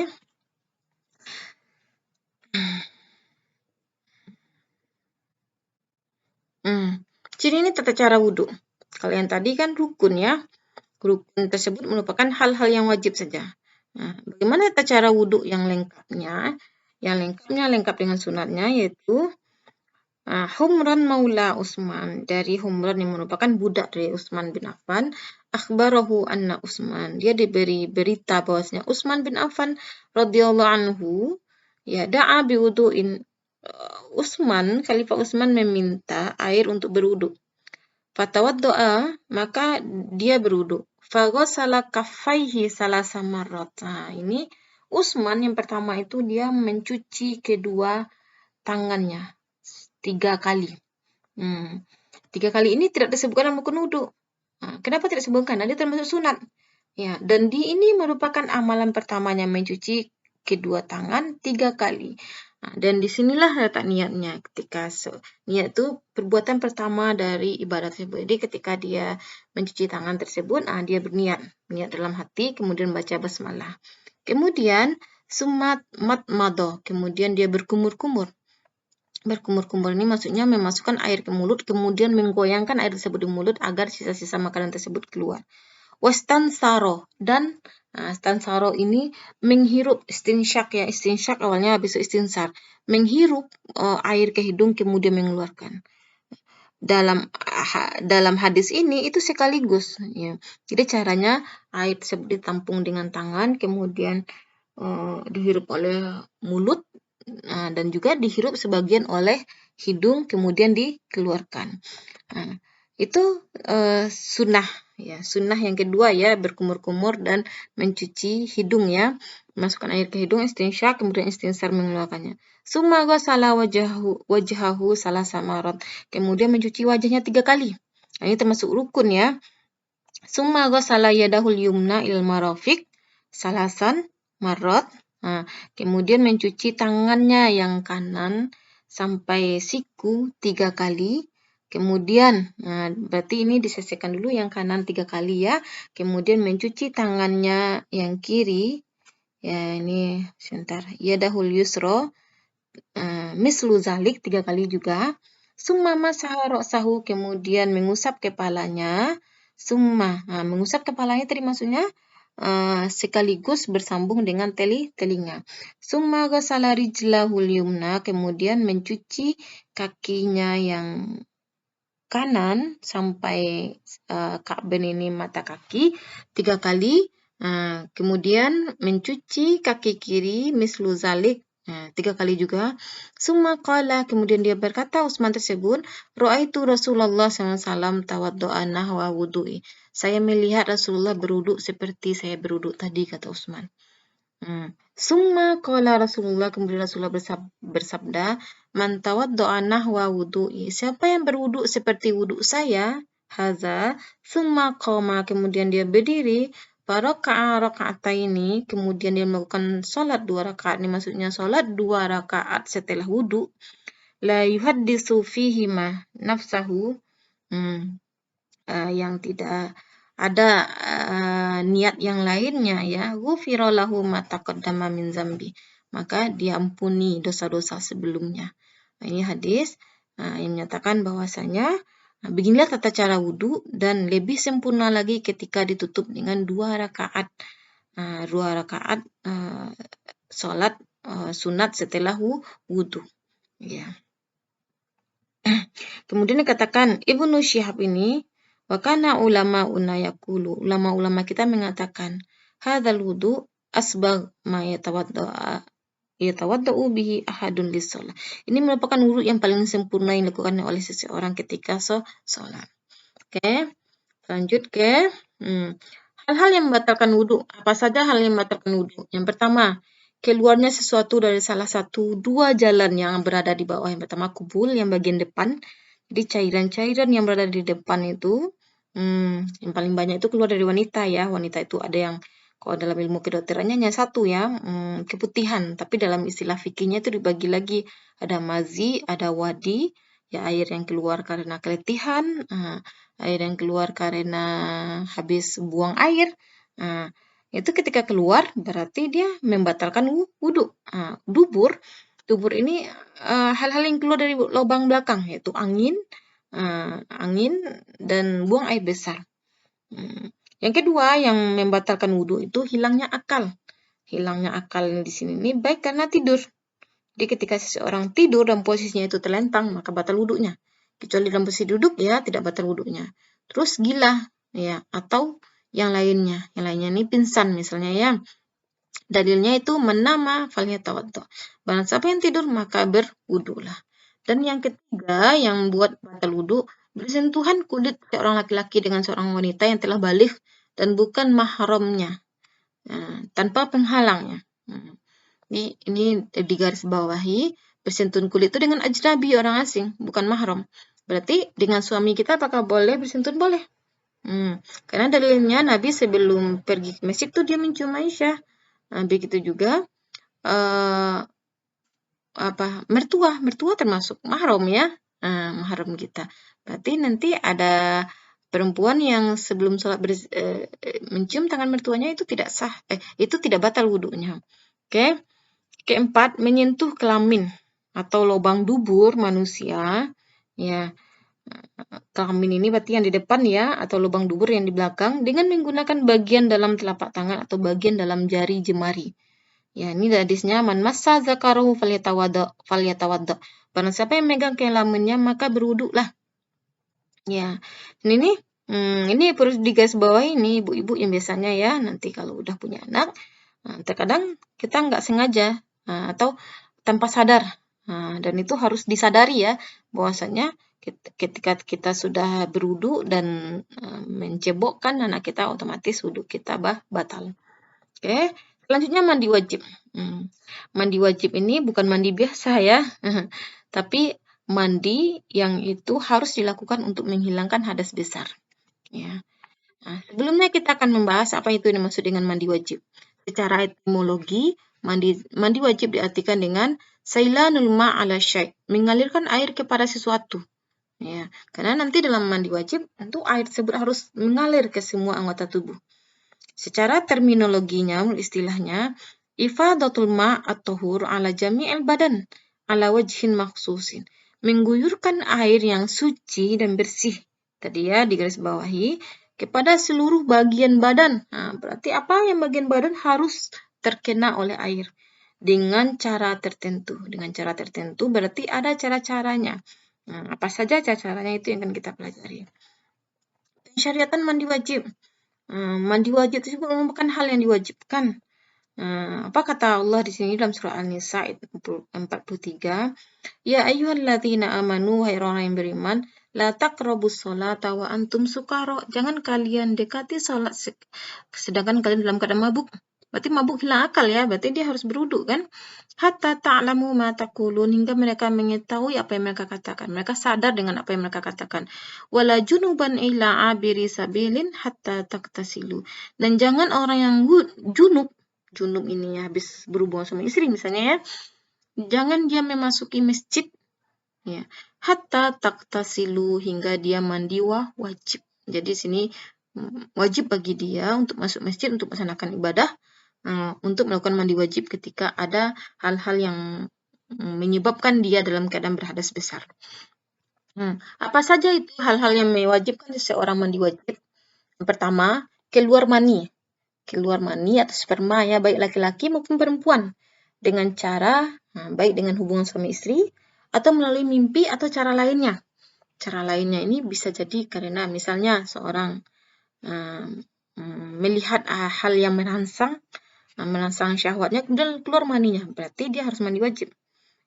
Ciri ini tata cara wudhu. Kalau yang tadi kan rukun ya. Rukun tersebut merupakan hal-hal yang wajib saja. Bagaimana tata cara wudhu yang lengkapnya? Yang lengkapnya lengkap dengan sunatnya yaitu Humran Maula Utsman, dari Humran yang merupakan budak dari Utsman bin Affan. Akhbarahu anna Utsman, dia diberi berita bahwasanya Utsman bin Affan radhiyallahu anhu ya da'a biwudu'in Khalifah Utsman meminta air untuk berwudu. Fatawaddo'a, maka dia berwudu. Faghasala kaffaihi salasa marrat. Nah, ini Utsman yang pertama itu dia mencuci kedua tangannya 3 kali. 3 kali ini tidak disebutkan dalam rukun wudu. Kenapa tidak disebutkan? Karena dia termasuk sunat. Ya, dan ini merupakan amalan pertamanya mencuci kedua tangan 3 kali. Dan disinilah letak niatnya. Ketika niat itu perbuatan pertama dari ibadat tersebut. Jadi ketika dia mencuci tangan tersebut, dia berniat dalam hati, kemudian baca basmalah. Kemudian sumat matmado, kemudian dia berkumur-kumur. Berkumur-kumur ini maksudnya memasukkan air ke mulut, kemudian menggoyangkan air tersebut di mulut agar sisa-sisa makanan tersebut keluar. Wastansaro, dan stansaro ini menghirup, istinsyak ya, istinsyak awalnya habis itu istinsar, menghirup air ke hidung kemudian mengeluarkan. Dalam hadis ini itu sekaligus ya. Jadi caranya air tersebut ditampung dengan tangan, kemudian dihirup oleh mulut, dan juga dihirup sebagian oleh hidung, kemudian dikeluarkan. Itu sunnah ya. Sunnah yang kedua ya, berkumur-kumur dan mencuci hidung ya. Masukkan air ke hidung, istinsyak, kemudian istinsar mengeluarkannya. Summa ghasala wajhahu salasa marat. Kemudian mencuci wajahnya 3 kali. Ini termasuk rukun ya. Summa ghasala yadahul yumna il marafiq salasan marat. Kemudian mencuci tangannya yang kanan sampai siku 3 kali. Kemudian, berarti ini disisihkan dulu yang kanan 3 kali ya. Kemudian mencuci tangannya yang kiri. Ya, ini sebentar. Yadahul yusro. Mislu zalik 3 kali juga. Summa masaha ra'sahu, kemudian mengusap kepalanya. Mengusap kepalanya tadi maksudnya sekaligus bersambung dengan telinga. Summa ghasala rijlahul yumna, kemudian mencuci kakinya yang kanan sampai ka'ben ini mata kaki 3 kali. Kemudian mencuci kaki kiri mislu zalik 3 kali juga. Summa qala, kemudian dia berkata, Utsman tersebut, Ra'aitu Rasulullah SAW tawaddu'a nahwa wudu'i. Saya melihat Rasulullah berwudu seperti saya berwudu tadi, kata Utsman. Summa qala Rasulullah, kemudian Rasulullah bersabda, Man tawaddu'a nahwa wudu'i. Siapa yang berwudu seperti wudu saya, haza, summa qama, kemudian dia berdiri, faraka'a raka'ataini, kemudian dia melakukan salat 2 rakaat. Ini maksudnya salat 2 rakaat setelah wudu. La yuhaddisu fihima nafsahu, yang tidak ada niat yang lainnya ya, ghufira lahu ma taqaddama min zambi, maka diampuni dosa-dosa sebelumnya. Ini hadis yang menyatakan bahwasanya beginilah tata cara wudu, dan lebih sempurna lagi ketika ditutup dengan 2 rakaat. 2 rakaat salat sunat setelah wudu. Ya. Kemudian dikatakan Ibnu Syihab ini, wakana ulama ulama kita mengatakan, hadzal wudu asbagh ma yatawaddau bihi ahadun lis-shalah. Ini merupakan wudu yang paling sempurna yang dilakukan oleh seseorang ketika sholat. Oke. Lanjut ke hal-hal yang membatalkan wudu. Apa saja hal yang membatalkan wudu? Yang pertama, keluarnya sesuatu dari salah satu 2 jalan yang berada di bawah. Yang pertama, kubul yang bagian depan. Jadi cairan-cairan yang berada di depan itu, yang paling banyak itu keluar dari wanita ya. Wanita itu ada yang, kalau dalam ilmu kedokterannya hanya 1 ya, keputihan. Tapi dalam istilah fikihnya itu dibagi lagi. Ada mazi, ada wadi, ya air yang keluar karena keletihan, air yang keluar karena habis buang air. Itu ketika keluar berarti dia membatalkan wudu. Dubur ini hal-hal yang keluar dari lubang belakang, yaitu angin dan buang air besar. Yang kedua yang membatalkan wudu itu hilangnya akal. Hilangnya akal di sini ini baik karena tidur. Jadi ketika seseorang tidur dan posisinya itu terlentang, maka batal wudunya. Kecuali dalam posisi duduk ya tidak batal wudunya. Terus gila ya, atau yang lainnya. Yang lainnya ini pingsan misalnya ya. Dalilnya itu menama falyatawaddo. Barang siapa yang tidur maka berwudulah. Dan yang ketiga yang buat batal wudu, bersentuhan kulit seorang laki-laki dengan seorang wanita yang telah baligh dan bukan mahramnya, tanpa penghalangnya. Ini digarisbawahi, bersentuhan kulit itu dengan ajnabi, orang asing, bukan mahram. Berarti dengan suami kita apakah boleh bersentuhan? Boleh. Karena dalilnya Nabi sebelum pergi ke masjid tuh dia mencium Aisyah. Begitu juga mertua termasuk mahram ya, mahram kita. Berarti nanti ada perempuan yang sebelum sholat mencium tangan mertuanya itu tidak sah, itu tidak batal wudunya. Oke. Keempat, menyentuh kelamin atau lubang dubur manusia, ya. Kelamin ini berarti yang di depan ya, atau lubang dubur yang di belakang dengan menggunakan bagian dalam telapak tangan atau bagian dalam jari jemari. Ya, ini hadisnya man massa zakarahu falyatawadda. Barang siapa yang megang kelaminnya maka berwuduklah. Ya. Ini perlu digarisbawahi ini ibu-ibu yang biasanya ya nanti kalau udah punya anak, terkadang kita nggak sengaja atau tanpa sadar. Dan itu harus disadari ya bahwasanya ketika kita sudah berwudu dan mencebokkan anak kita, otomatis wudu kita batal. Oke, selanjutnya mandi wajib. Mandi wajib ini bukan mandi biasa ya, tapi mandi yang itu harus dilakukan untuk menghilangkan hadas besar. Ya. Sebelumnya kita akan membahas apa itu yang dimaksud dengan mandi wajib. Secara etimologi, mandi wajib diartikan dengan sailanul ma' ala syai', mengalirkan air kepada sesuatu. Ya, karena nanti dalam mandi wajib tentu air tersebut harus mengalir ke semua anggota tubuh. Secara terminologinya, istilahnya, ifadatul ma' at-tuhur ala jami'il badan ala wajhin makhsusin. Mengguyurkan air yang suci dan bersih. Tadi ya digarisbawahi kepada seluruh bagian badan. Berarti apa yang bagian badan harus terkena oleh air dengan cara tertentu. Dengan cara tertentu berarti ada cara-caranya. Apa saja cara-caranya itu yang akan kita pelajari. Syariatan mandi wajib. Mandi wajib tersebut merupakan hal yang diwajibkan. Apa kata Allah di sini dalam surah An-Nisa ayat 43? Ya ayyuhalladzina amanu, hai orang yang beriman, la taqrabus sholata wa antum sukara. Jangan kalian dekati salat sedangkan kalian dalam keadaan mabuk. Berarti mabuk hilang akal ya, berarti dia harus berwudu kan? Hatta ta'lamu ma taqulun, hingga mereka mengetahui apa yang mereka katakan. Mereka sadar dengan apa yang mereka katakan. Wala junuban illa abiri sabilin hatta taqtasilu. Dan jangan orang yang junub ini habis berhubungan sama istri misalnya ya, jangan dia memasuki masjid ya, hatta taqtasilu, hingga dia mandi wajib. Jadi sini wajib bagi dia untuk masuk masjid untuk melaksanakan ibadah, untuk melakukan mandi wajib ketika ada hal-hal yang menyebabkan dia dalam keadaan berhadas besar. Apa saja itu hal-hal yang mewajibkan seseorang mandi wajib? Yang pertama, keluar mani atau sperma ya, baik laki-laki maupun perempuan, dengan cara baik dengan hubungan suami istri atau melalui mimpi atau cara lainnya. Cara lainnya ini bisa jadi karena misalnya seorang melihat hal yang merangsang syahwatnya, kemudian keluar maninya, berarti dia harus mandi wajib.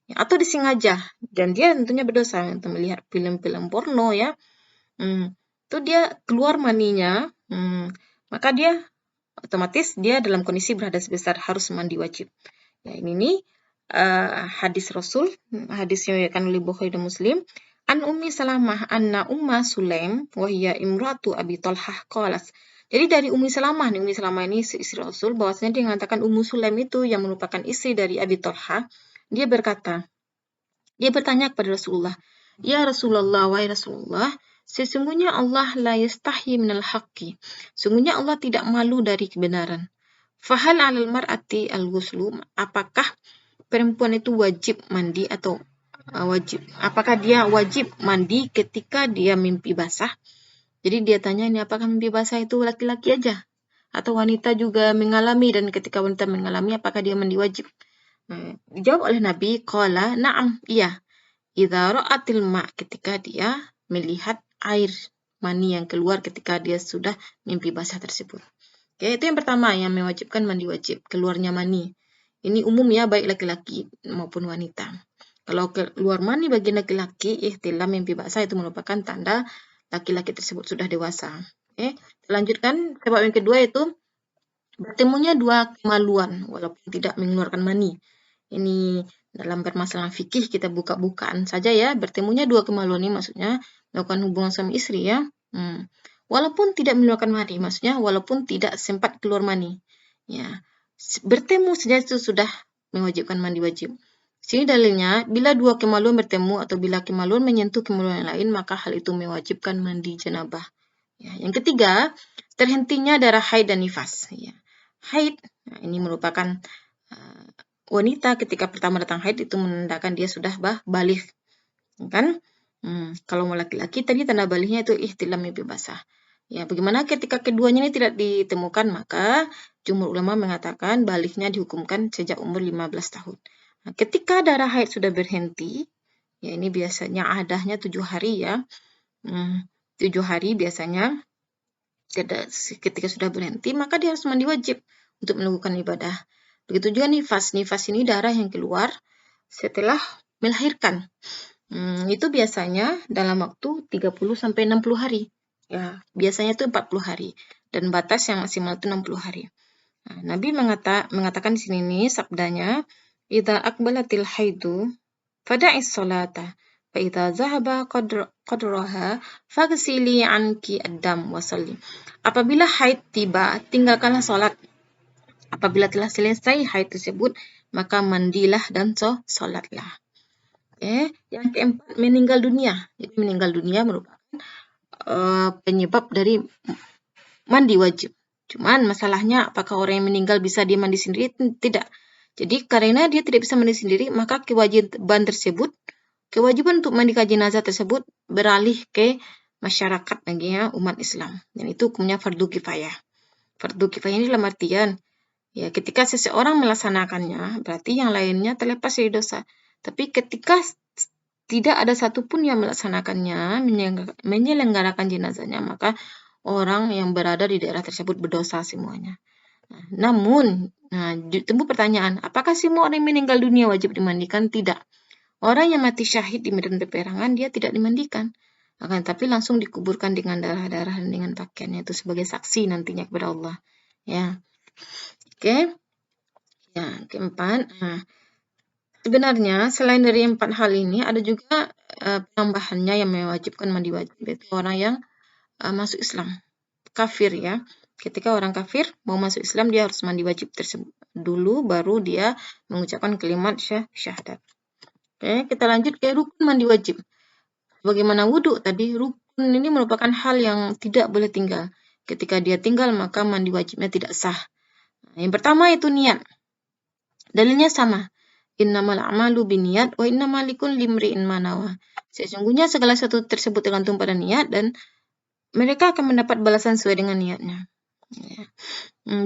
Ya, atau disengaja, dan dia tentunya berdosa untuk melihat film-film porno ya. Itu dia keluar maninya, maka dia otomatis dia dalam kondisi berhadas besar, harus mandi wajib. Ya, ini nih hadis Rasul, hadis yang diriwayatkan oleh Bukhari dan Muslim. An Ummi Salamah anna Umma Sulaim wa hiya imratu Abi Talhah qalas. Jadi dari Ummi Salamah ini istri Rasul, bahwasanya dia mengatakan Ummu Sulaim itu yang merupakan istri dari Abi Talhah, dia berkata, dia bertanya kepada Rasulullah, ya Rasulullah, wahai Rasulullah, sesungguhnya Allah la yastahi minal haqqi. Sungguhnya Allah tidak malu dari kebenaran. Fahal 'alal mar'ati al-ghuslu? Apakah perempuan itu wajib mandi atau wajib? Apakah dia wajib mandi ketika dia mimpi basah? Jadi dia tanya ini, apakah mimpi basah itu laki-laki aja atau wanita juga mengalami, dan ketika wanita mengalami apakah dia mandi wajib? Dijawab oleh Nabi, qala na'am, iya. Idza ra'atil ma', ketika dia melihat air mani yang keluar ketika dia sudah mimpi basah tersebut. Oke, itu yang pertama yang mewajibkan mandi wajib, keluarnya mani. Ini umum ya, baik laki-laki maupun wanita. Kalau keluar mani bagi laki-laki, ihtilam mimpi basah itu merupakan tanda laki-laki tersebut sudah dewasa. Oke, lanjutkan. Sebab yang kedua itu bertemunya dua kemaluan walaupun tidak mengeluarkan mani. Ini dalam permasalahan fikih kita buka-bukaan saja ya. Bertemunya dua kemaluan ini maksudnya melakukan hubungan suami istri ya. Walaupun tidak mengeluarkan mani, maksudnya walaupun tidak sempat keluar mani. Ya, bertemu saja itu sudah mewajibkan mandi wajib. Sini dalilnya, bila dua kemaluan bertemu atau bila kemaluan menyentuh kemaluan yang lain, maka hal itu mewajibkan mandi janabah. Ya, yang ketiga, terhentinya darah haid dan nifas. Ya. Haid, nah ini merupakan wanita ketika pertama datang haid itu menandakan dia sudah balik, kan? Kalau mau laki-laki tadi tanda baliknya itu ihtilam mimpi basah. Ya, bagaimana ketika keduanya ini tidak ditemukan, maka jumhur ulama mengatakan baliknya dihukumkan sejak umur 15 tahun. Nah, ketika darah haid sudah berhenti, ya ini biasanya adahnya 7 hari ya. 7 hari biasanya ketika sudah berhenti, maka dia harus mandi wajib untuk melakukan ibadah. Begitu juga nifas. Nifas ini darah yang keluar setelah melahirkan. Itu biasanya dalam waktu 30 sampai 60 hari. Ya, biasanya itu 40 hari dan batas yang maksimal itu 60 hari. Nah, Nabi mengatakan di sini nih sabdanya, "Idza aqbalatil haidu fada'is salata fa idza zahaba qadraha faghsili anki ad-dam wa salli." Apabila haid tiba, tinggalkanlah salat. Apabila telah selesai haid tersebut, maka mandilah dan salatlah. Yang keempat, meninggal dunia. Jadi meninggal dunia merupakan penyebab dari mandi wajib. Cuman masalahnya apakah orang yang meninggal bisa dia mandi sendiri? Tidak. Jadi karena dia tidak bisa mandi sendiri, maka kewajiban untuk mandikan jenazah tersebut beralih ke masyarakat lagi ya, umat Islam. Dan itu hukumnya fardu kifayah. Fardu kifayah ini dalam artian ya ketika seseorang melaksanakannya, berarti yang lainnya terlepas dari dosa. Tapi ketika tidak ada satupun yang melaksanakannya, menyelenggarakan jenazahnya, maka orang yang berada di daerah tersebut berdosa semuanya. Namun, timbul pertanyaan, apakah semua orang yang meninggal dunia wajib dimandikan? Tidak. Orang yang mati syahid di medan peperangan, dia tidak dimandikan. Akan tapi langsung dikuburkan dengan darah-darah dan dengan pakaiannya itu sebagai saksi nantinya kepada Allah. Ya. Oke. Ya, keempat. Sebenarnya selain dari 4 hal ini ada juga penambahannya yang mewajibkan mandi wajib, yaitu orang yang masuk Islam, kafir ya. Ketika orang kafir mau masuk Islam dia harus mandi wajib tersebut dulu baru dia mengucapkan kalimat syahadat. Oke, kita lanjut ke rukun mandi wajib. Bagaimana wudhu tadi, rukun ini merupakan hal yang tidak boleh tinggal. Ketika dia tinggal maka mandi wajibnya tidak sah. Yang pertama itu niat. Dalilnya sama. Innamal a'malu binniyat wa innamal likulli imri'in ma nawa. Sesungguhnya segala sesuatu tersebut tergantung pada niat dan mereka akan mendapat balasan sesuai dengan niatnya. Ya.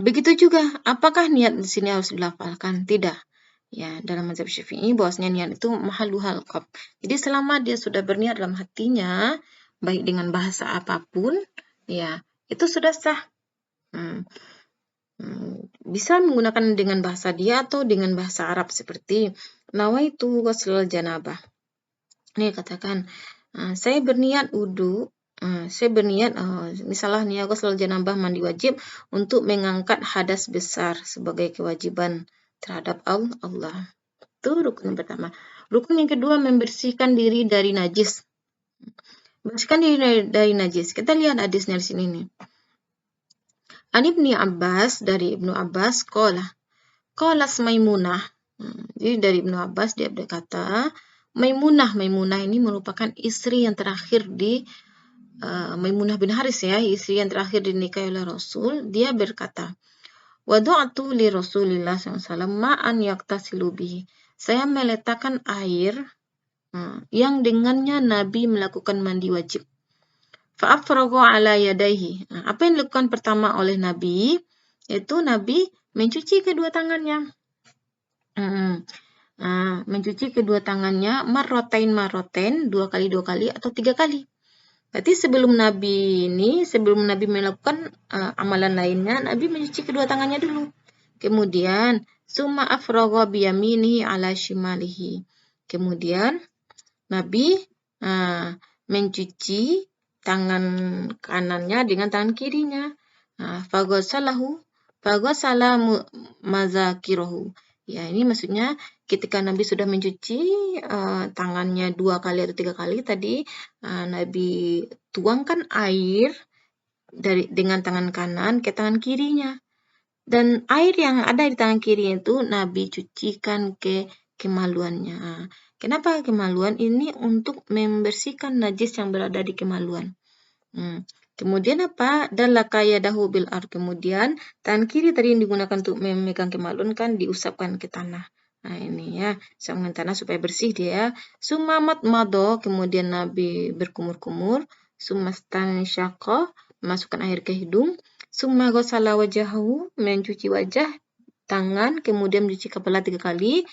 Begitu juga, apakah niat di sini harus dilafalkan? Tidak. Ya, dalam mazhab Syafi'i bahwasanya niat itu mahalluhal qalb. Jadi selama dia sudah berniat dalam hatinya, baik dengan bahasa apapun, ya, itu sudah sah. Bisa menggunakan dengan bahasa dia atau dengan bahasa Arab seperti nawaitu ghuslal janabah. Ini katakan saya berniat wudu, saya berniat misalnya niat ghuslal janabah mandi wajib untuk mengangkat hadas besar sebagai kewajiban terhadap Allah. Itu rukun yang pertama. Rukun yang kedua membersihkan diri dari najis. Bersihkan diri dari najis. Kita lihat hadisnya di sini nih. An Ibnu Abbas, dari Ibnu Abbas, qalas Maimunah. Jadi dari Ibnu Abbas dia berkata, Maimunah ini merupakan istri yang terakhir di Maimunah bin Haris ya, istri yang terakhir dinikahi oleh Rasul. Dia berkata, wadu'atu li Rasulillah SAW ma'an yaktasilu bihi. Saya meletakkan air yang dengannya Nabi melakukan mandi wajib. Fa'afragha ala yadaihi. Apa yang dilakukan pertama oleh Nabi? Yaitu Nabi mencuci kedua tangannya. Mencuci kedua tangannya marrotain, 2 kali atau 3 kali. Berarti sebelum Nabi melakukan amalan lainnya, Nabi mencuci kedua tangannya dulu. Kemudian, summa afragha biyaminihi ala shimalihi. Kemudian, Nabi mencuci tangan kanannya dengan tangan kirinya. Faghasala mazakirahu. Ya, ini maksudnya ketika Nabi sudah mencuci tangannya 2 kali atau 3 kali tadi, Nabi tuangkan air dengan tangan kanan ke tangan kirinya. Dan air yang ada di tangan kiri itu Nabi cucikan ke kemaluannya. Kenapa kemaluan? Ini untuk membersihkan najis yang berada di kemaluan. Kemudian apa? Dalaka yadahu bil ard. Kemudian tangan kiri tadi yang digunakan untuk memegang kemaluan kan diusapkan ke tanah. Nah ini ya, usapkan tanah supaya bersih dia. Sumamat mado. Kemudian Nabi berkumur-kumur. Sumastan syaqqa. Masukkan air ke hidung. Summa ghasala wajahu. Mencuci wajah, tangan, kemudian mencuci kepala 3 kali.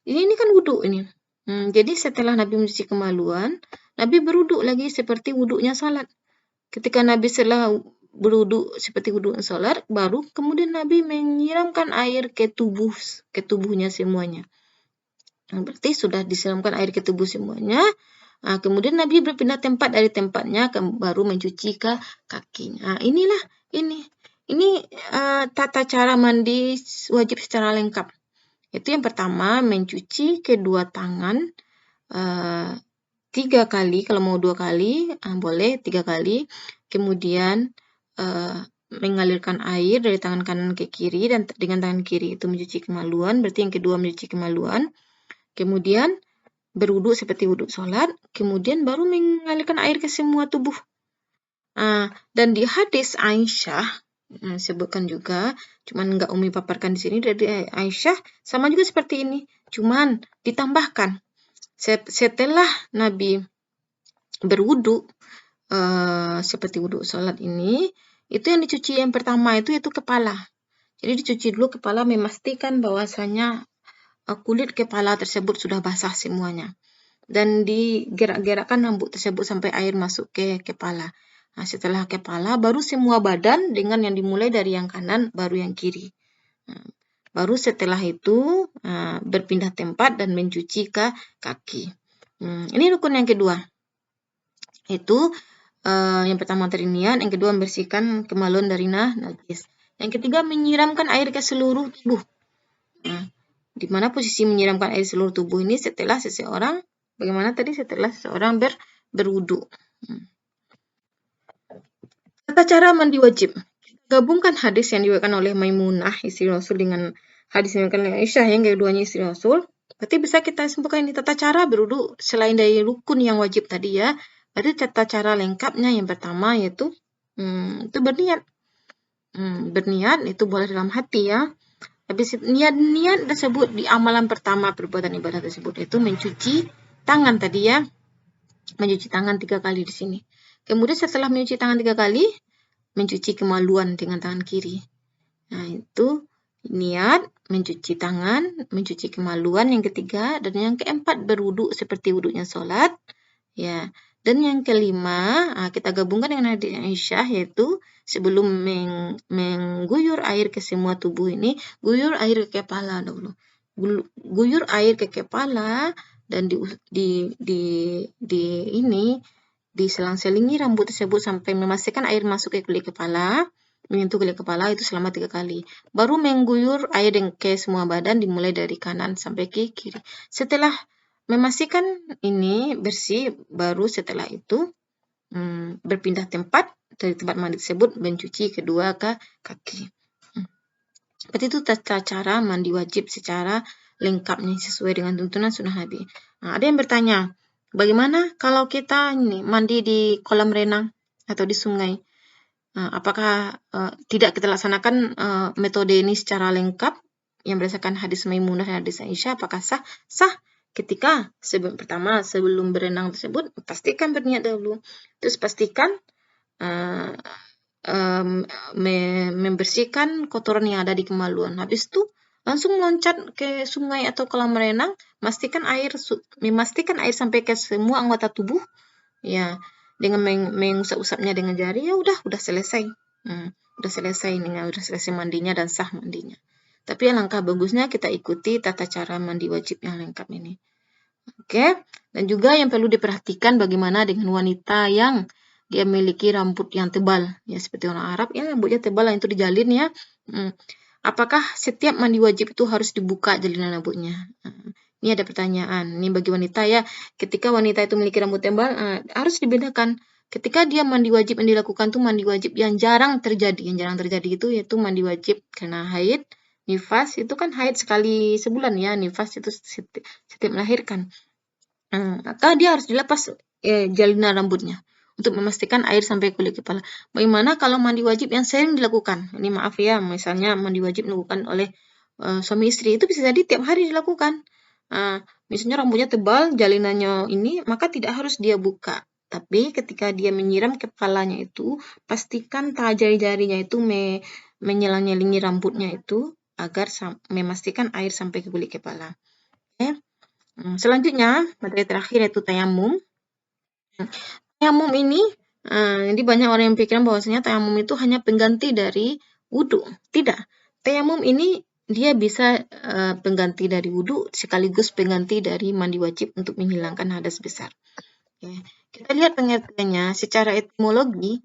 Ini kan wudhu ini. Jadi setelah Nabi mencuci kemaluan, Nabi berwudhu lagi seperti wudhunya salat. Ketika Nabi setelah berwudhu seperti wudhu salat, baru kemudian Nabi menyiramkan air ke tubuhnya semuanya. Berarti sudah disiramkan air ke tubuh semuanya. Kemudian Nabi berpindah tempat dari tempatnya, baru mencuci ke kakinya. Ini tata cara mandi wajib secara lengkap. Itu yang pertama, mencuci kedua tangan 3 kali, kalau mau 2 kali boleh 3 kali. Kemudian mengalirkan air dari tangan kanan ke kiri dan dengan tangan kiri itu mencuci kemaluan. Berarti yang kedua mencuci kemaluan. Kemudian berwudhu seperti wudhu sholat. Kemudian baru mengalirkan air ke semua tubuh. Dan di hadis Aisyah sebutkan juga, cuman nggak Umi paparkan di sini, dari Aisyah sama juga seperti ini, cuman ditambahkan setelah Nabi berwudhu seperti wudhu sholat ini, itu yang dicuci yang pertama itu kepala. Jadi dicuci dulu kepala, memastikan bahwasanya kulit kepala tersebut sudah basah semuanya. Dan digerak-gerakkan rambut tersebut sampai air masuk ke kepala. Setelah kepala, baru semua badan dengan yang dimulai dari yang kanan, baru yang kiri. Baru setelah itu berpindah tempat dan mencuci ke kaki. Ini rukun yang kedua. Itu yang pertama tadi niat, yang kedua membersihkan kemaluan dari najis. Yang ketiga menyiramkan air ke seluruh tubuh. Di mana posisi menyiramkan air seluruh tubuh ini setelah seseorang, bagaimana tadi setelah seseorang berwudhu. Tata cara mandi wajib. Gabungkan hadis yang diriwayatkan oleh Maimunah istri Rasul dengan hadis yang diriwayatkan oleh Aisyah yang keduanya istri Rasul. Berarti bisa kita simpulkan ini tata cara berwudhu selain dari rukun yang wajib tadi ya. Berarti tata cara lengkapnya yang pertama yaitu itu berniat. Berniat itu boleh dalam hati ya. Habis niat tersebut di amalan pertama perbuatan ibadah tersebut itu mencuci tangan tadi ya. Mencuci tangan 3 kali di sini. Kemudian setelah mencuci tangan 3 kali, mencuci kemaluan dengan tangan kiri. Nah, itu niat, mencuci tangan, mencuci kemaluan yang ketiga, dan yang keempat berwudhu seperti wudhunya sholat. Ya. Dan yang kelima, kita gabungkan dengan hadis Aisyah, yaitu sebelum mengguyur air ke semua tubuh ini, guyur air ke kepala dulu. Guyur air ke kepala dan diselang-selingi rambut tersebut sampai memastikan air masuk ke kulit kepala, menyentuh kulit kepala itu selama 3 kali. Baru mengguyur air ke semua badan dimulai dari kanan sampai ke kiri. Setelah memastikan ini bersih, baru setelah itu berpindah tempat dari tempat mandi tersebut mencuci kedua kaki. Seperti itu tata cara mandi wajib secara lengkapnya sesuai dengan tuntunan sunnah Nabi. Ada yang bertanya, bagaimana kalau kita mandi di kolam renang atau di sungai? Apakah tidak kita laksanakan metode ini secara lengkap yang berdasarkan hadis Maimunah dan hadis Aisyah? Apakah sah? Sah. Ketika sebelum berenang tersebut, pastikan berniat dahulu. Terus pastikan membersihkan kotoran yang ada di kemaluan. Habis itu langsung loncat ke sungai atau kolam renang, memastikan air sampai ke semua anggota tubuh. Ya, dengan mengusap-usapnya dengan jari, ya udah selesai. Udah selesai nih, udah selesai mandinya dan sah mandinya. Tapi alangkah bagusnya kita ikuti tata cara mandi wajib yang lengkap ini. Oke, dan juga yang perlu diperhatikan bagaimana dengan wanita yang dia memiliki rambut yang tebal, ya seperti orang Arab ya rambutnya tebal yang itu dijalin ya. Apakah setiap mandi wajib itu harus dibuka jalinan rambutnya? Ini ada pertanyaan. Ini bagi wanita ya, ketika wanita itu memiliki rambut tebal harus dibedakan. Ketika dia mandi wajib yang dilakukan tuh mandi wajib yang jarang terjadi. Yang jarang terjadi itu yaitu mandi wajib karena haid, nifas itu kan haid sekali sebulan ya, nifas itu setiap melahirkan. Maka dia harus dilepas jalinan rambutnya untuk memastikan air sampai kulit kepala. Bagaimana kalau mandi wajib yang sering dilakukan? Ini maaf ya, misalnya mandi wajib dilakukan oleh suami istri itu bisa jadi tiap hari dilakukan. Misalnya rambutnya tebal, jalinannya ini, maka tidak harus dia buka. Tapi ketika dia menyiram kepalanya itu, pastikan jari-jarinya itu menyelang-nyelingi rambutnya itu agar memastikan air sampai ke kulit kepala. Oke. Selanjutnya, materi terakhir yaitu tayamum. Tayamum ini, jadi banyak orang yang pikiran bahwasanya tayamum itu hanya pengganti dari wudhu. Tidak. Tayamum ini dia bisa pengganti dari wudhu sekaligus pengganti dari mandi wajib untuk menghilangkan hadas besar. Oke. Kita lihat pengertiannya secara etimologi.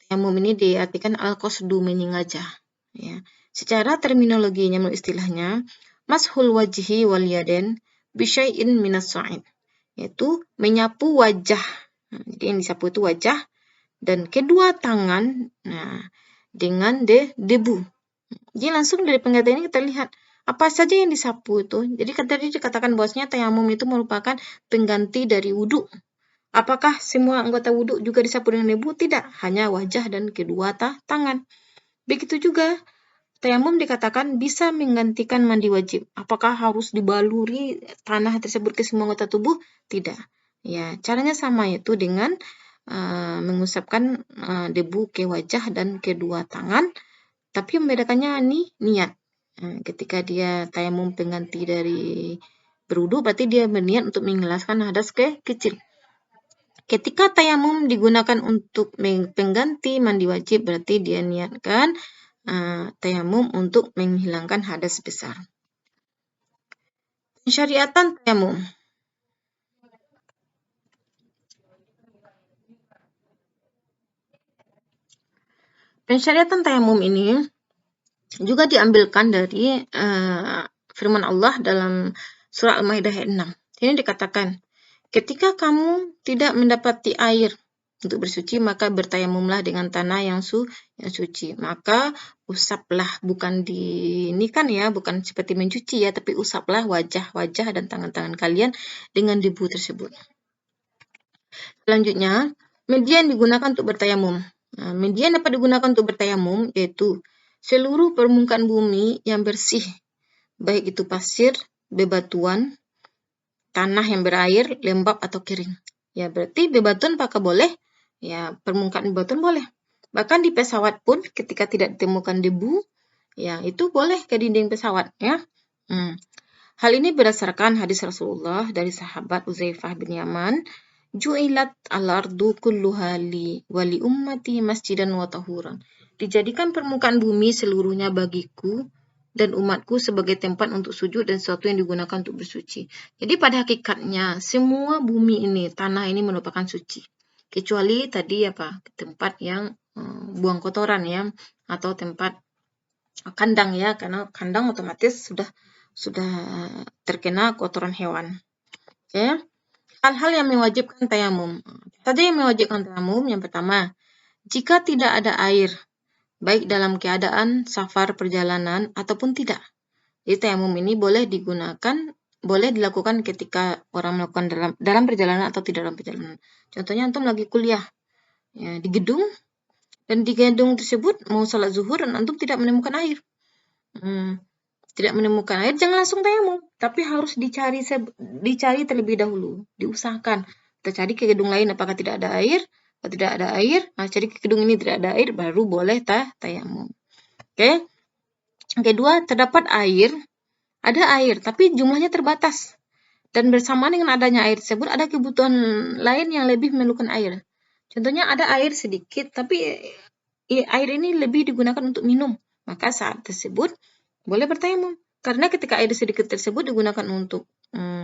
Tayamum ini diartikan al-qasdu menyengajah. Ya. Secara terminologinya menurut istilahnya, mashul wajhi wal yaden bisyai'in minas sa'id, yaitu menyapu wajah. Jadi yang disapu itu wajah dan kedua tangan dengan debu. Jadi langsung dari pengertian ini kita lihat apa saja yang disapu itu. Jadi tadi dikatakan bahwasanya tayamum itu merupakan pengganti dari wudhu. Apakah semua anggota wudhu juga disapu dengan debu? Tidak, hanya wajah dan kedua tangan. Begitu juga tayamum dikatakan bisa menggantikan mandi wajib. Apakah harus dibaluri tanah tersebut ke semua anggota tubuh? Tidak. Ya, caranya sama yaitu dengan mengusapkan debu ke wajah dan kedua tangan. Tapi membedakannya ini niat. Ketika dia tayamum pengganti dari berwudu, berarti dia berniat untuk mengikhlaskan hadas kecil. Ketika tayamum digunakan untuk pengganti mandi wajib, berarti dia niatkan tayamum untuk menghilangkan hadas besar. Pensyariatan tayamum. Pensyariatan tayamum ini juga diambilkan dari firman Allah dalam surah Al-Maidah ayat 6. Ini dikatakan, ketika kamu tidak mendapati air untuk bersuci, maka bertayamumlah dengan tanah yang suci. Maka usaplah, bukan bukan seperti mencuci ya, tapi usaplah wajah dan tangan-tangan kalian dengan debu tersebut. Selanjutnya, media yang digunakan untuk bertayamum. Media yang dapat digunakan untuk bertayamum yaitu seluruh permukaan bumi yang bersih, baik itu pasir, bebatuan, tanah yang berair, lembab atau kering. Ya, berarti bebatuan apakah boleh? Ya, permukaan bebatuan boleh. Bahkan di pesawat pun ketika tidak ditemukan debu, ya itu boleh ke dinding pesawat ya. Hal ini berdasarkan hadis Rasulullah dari sahabat Uzaifah bin Yaman, ju'ilat al-ardu kulluha li wa li ummati masjidan wa tahuran. Dijadikan permukaan bumi seluruhnya bagiku dan umatku sebagai tempat untuk sujud dan sesuatu yang digunakan untuk bersuci. Jadi pada hakikatnya semua bumi ini, tanah ini merupakan suci. Kecuali tadi tempat yang buang kotoran ya, atau tempat kandang ya, karena kandang otomatis sudah terkena kotoran hewan. Oke. Hal-hal yang mewajibkan tayamum. Saja yang mewajibkan tayamum, yang pertama, jika tidak ada air, baik dalam keadaan safar perjalanan ataupun tidak. Jadi tayamum ini boleh dilakukan ketika orang melakukan dalam perjalanan atau tidak dalam perjalanan. Contohnya antum lagi kuliah ya, di gedung, dan di gedung tersebut mau salat zuhur dan antum tidak menemukan air. Tidak menemukan air, jangan langsung tayamum, tapi harus dicari terlebih dahulu, diusahakan. Kita cari ke gedung lain apakah tidak ada air. Kalau tidak ada air, cari ke gedung ini tidak ada air, baru boleh tayamum. Oke. Kedua, terdapat air, ada air, tapi jumlahnya terbatas. Dan bersamaan dengan adanya air tersebut, ada kebutuhan lain yang lebih memerlukan air. Contohnya ada air sedikit, tapi air ini lebih digunakan untuk minum. Maka saat tersebut boleh bertayamum. Karena ketika air sedikit tersebut digunakan untuk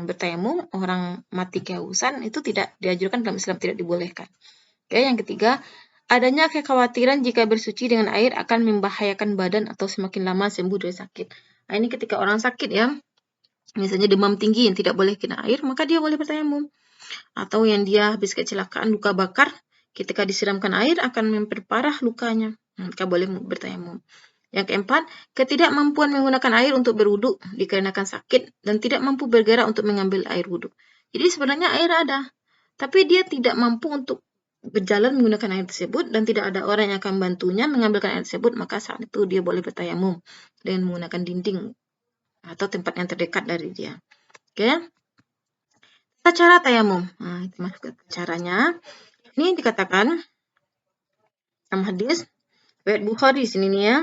bertayamum, orang mati kehausan itu tidak dianjurkan dalam Islam, tidak dibolehkan. Oke, yang ketiga, adanya kekhawatiran jika bersuci dengan air akan membahayakan badan atau semakin lama sembuh dari sakit. Nah, ini ketika orang sakit ya, misalnya demam tinggi yang tidak boleh kena air, maka dia boleh bertayamum. Atau yang dia habis kecelakaan luka bakar, ketika disiramkan air akan memperparah lukanya, maka boleh bertayamum. Yang keempat, ketidakmampuan menggunakan air untuk berwudu dikarenakan sakit dan tidak mampu bergerak untuk mengambil air wudu. Jadi sebenarnya air ada, tapi dia tidak mampu untuk berjalan menggunakan air tersebut dan tidak ada orang yang akan bantunya mengambilkan air tersebut, maka saat itu dia boleh bertayamum dengan menggunakan dinding atau tempat yang terdekat dari dia. Oke. Tata cara tayamum. Nah, itu masuk ke caranya. Ini dikatakan dalam hadis riwayat Bukhari sini nih ya.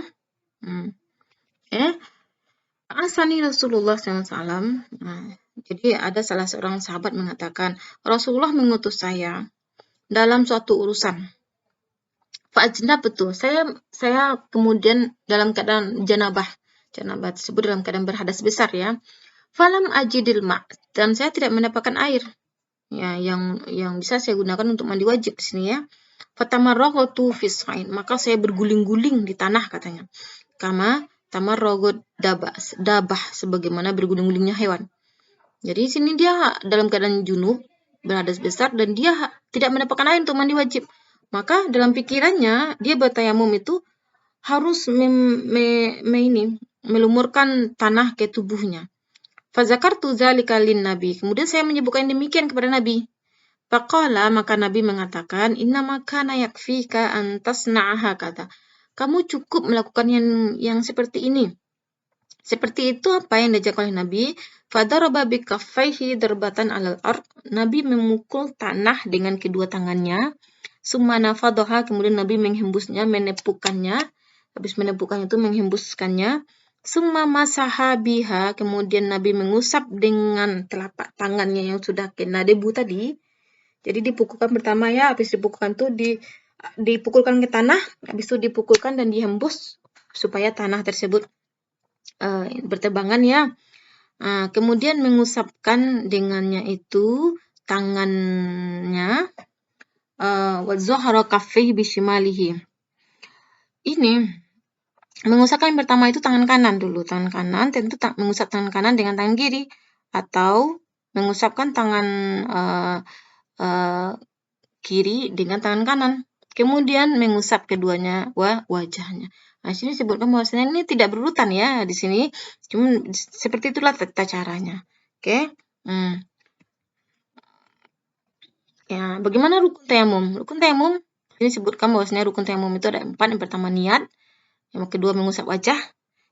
Asani Rasulullah SAW. Jadi ada salah seorang sahabat mengatakan, Rasulullah mengutus saya dalam suatu urusan. Fa'ajnab betul. Saya kemudian dalam keadaan janabah. Janabah tersebut dalam keadaan berhadas besar ya. Falam ajidil ma', dan saya tidak mendapatkan air. Ya, yang bisa saya gunakan untuk mandi wajib di sini ya. Fatamarraqtu fis sa'in, maka saya berguling-guling di tanah katanya. Kama tamarraqut dabah sebagaimana berguling-gulingnya hewan. Jadi di sini dia dalam keadaan junub, berhadas besar dan dia tidak mendapatkan air untuk mandi wajib. Maka dalam pikirannya dia bertayamum itu harus melumurkan tanah ke tubuhnya. Fazakartu dzalika lin-nabi. Kemudian saya menyebutkan demikian kepada Nabi. Faqala, maka Nabi mengatakan, innama kana yakfika an tasna'aha kata. Kamu cukup melakukan yang seperti ini. Seperti itu apa yang diajarkan oleh Nabi. Fadaraba bikaffaihi darbatan alal ard. Nabi memukul tanah dengan kedua tangannya. Summa nafadaha, kemudian Nabi menghembusnya, menepukannya. Habis menepukan itu menghembuskannya. Summa masaha biha, kemudian Nabi mengusap dengan telapak tangannya yang sudah kena debu tadi. Jadi dipukulkan pertama ya, habis dipukulkan tuh dipukulkan ke tanah, habis itu dipukulkan dan dihembus supaya tanah tersebut berterbangan ya. Kemudian mengusapkan dengannya itu tangannya wa zahara kaffaihi bishimalihi. Ini mengusapkan yang pertama itu tangan kanan dulu. Tangan kanan tentu mengusap tangan kanan dengan tangan kiri atau mengusapkan tangan kiri dengan tangan kanan. Kemudian mengusap keduanya wajahnya. Nah, sini sebutkan bahwasanya ini tidak berurutan ya di sini. Cuma seperti itulah tata caranya. Oke. Ya, bagaimana rukun tayamum? Rukun tayamum ini sebutkan bahwasanya rukun tayamum itu ada 4. Yang pertama niat, yang kedua mengusap wajah,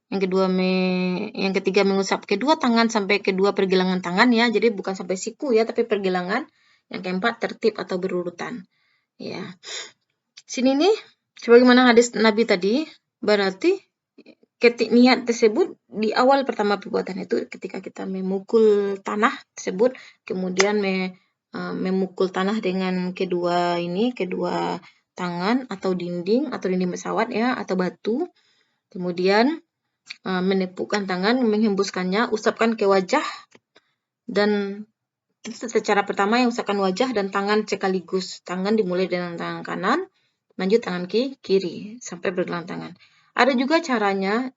yang ketiga mengusap kedua tangan sampai kedua pergelangan tangan ya. Jadi bukan sampai siku ya, tapi pergelangan. Yang keempat tertib atau berurutan. Ya. Sini nih sebagaimana hadis Nabi tadi, berarti niat tersebut di awal pertama perbuatan itu ketika kita memukul tanah tersebut, kemudian memukul tanah dengan kedua tangan atau dinding pesawat ya atau batu, kemudian menepukkan tangan, menghembuskannya, usapkan ke wajah, dan secara pertama yang usapkan wajah dan tangan sekaligus. Tangan dimulai dengan tangan kanan, lanjut tangan kiri sampai bergelang tangan. Ada juga caranya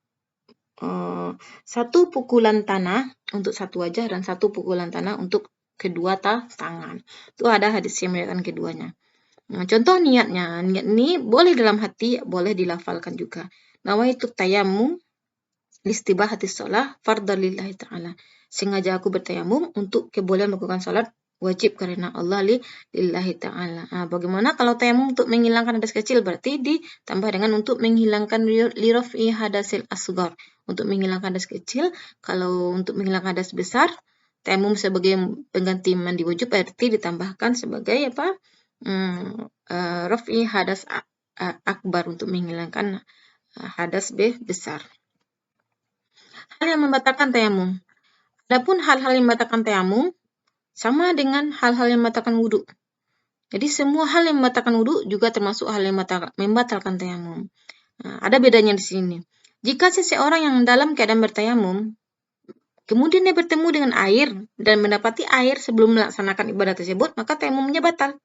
satu pukulan tanah untuk satu wajah dan satu pukulan tanah untuk kedua tangan. Itu ada hadis yang meriwayatkan keduanya. Nah, contoh niatnya. Niat ini boleh dalam hati, boleh dilafalkan juga. Nawaitu tayammum listibahatis shalah fardhan lillahi ta'ala. Sengaja aku bertayamum untuk kebolehan melakukan salat wajib karena Allah lillahi ta'ala. Bagaimana kalau tayamum untuk menghilangkan hadas kecil? Berarti ditambah dengan untuk menghilangkan liraf'i hadasil asghar. Untuk menghilangkan hadas kecil. Kalau untuk menghilangkan hadas besar, tayamum sebagai pengganti mandi wajib berarti ditambahkan sebagai apa? Raf'i hadas akbar, untuk menghilangkan hadas besar. Hal yang membatalkan tayamum. Adapun hal-hal yang membatalkan tayamum sama dengan hal-hal yang membatalkan wudu. Jadi semua hal yang membatalkan wudhu juga termasuk hal yang membatalkan tayamum. Nah, ada bedanya di sini. Jika seseorang yang dalam keadaan bertayamum, kemudian dia bertemu dengan air dan mendapati air sebelum melaksanakan ibadah tersebut, maka tayamumnya batal.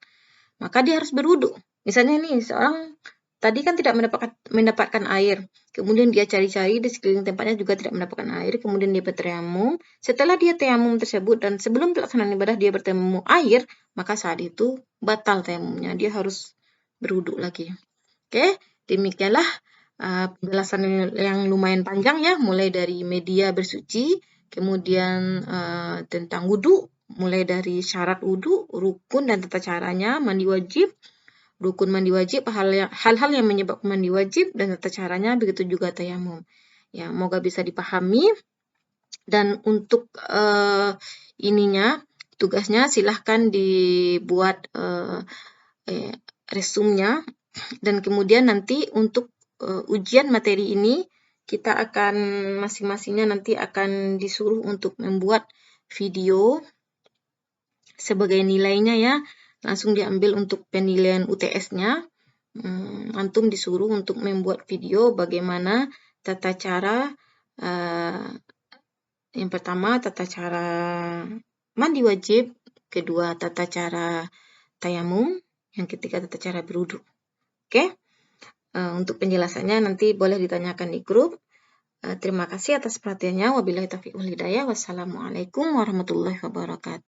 Maka dia harus berwudhu. Misalnya nih, seorang tadi kan tidak mendapatkan air, kemudian dia cari-cari di sekeliling tempatnya juga tidak mendapatkan air, kemudian dia bertayamum. Setelah dia tayamum tersebut dan sebelum pelaksanaan ibadah dia bertemu air, maka saat itu batal tayamumnya, dia harus berwudhu lagi. Oke, demikianlah penjelasan yang lumayan panjang ya, mulai dari media bersuci, kemudian tentang wudhu, mulai dari syarat wudhu, rukun dan tata caranya, mandi wajib, rukun mandi wajib, hal-hal yang menyebabkan mandi wajib dan tata caranya, begitu juga tayamum. Ya, semoga bisa dipahami. Dan untuk tugasnya silahkan dibuat resumnya, dan kemudian nanti untuk ujian materi ini kita akan masing-masingnya nanti akan disuruh untuk membuat video sebagai nilainya ya, langsung diambil untuk penilaian UTS-nya. Antum disuruh untuk membuat video bagaimana tata cara yang pertama tata cara mandi wajib, kedua tata cara tayamum, yang ketiga tata cara berwudu. Oke? Untuk penjelasannya nanti boleh ditanyakan di grup. Terima kasih atas perhatiannya. Wabillahi taufiq wal hidayah. Wassalamualaikum warahmatullahi wabarakatuh.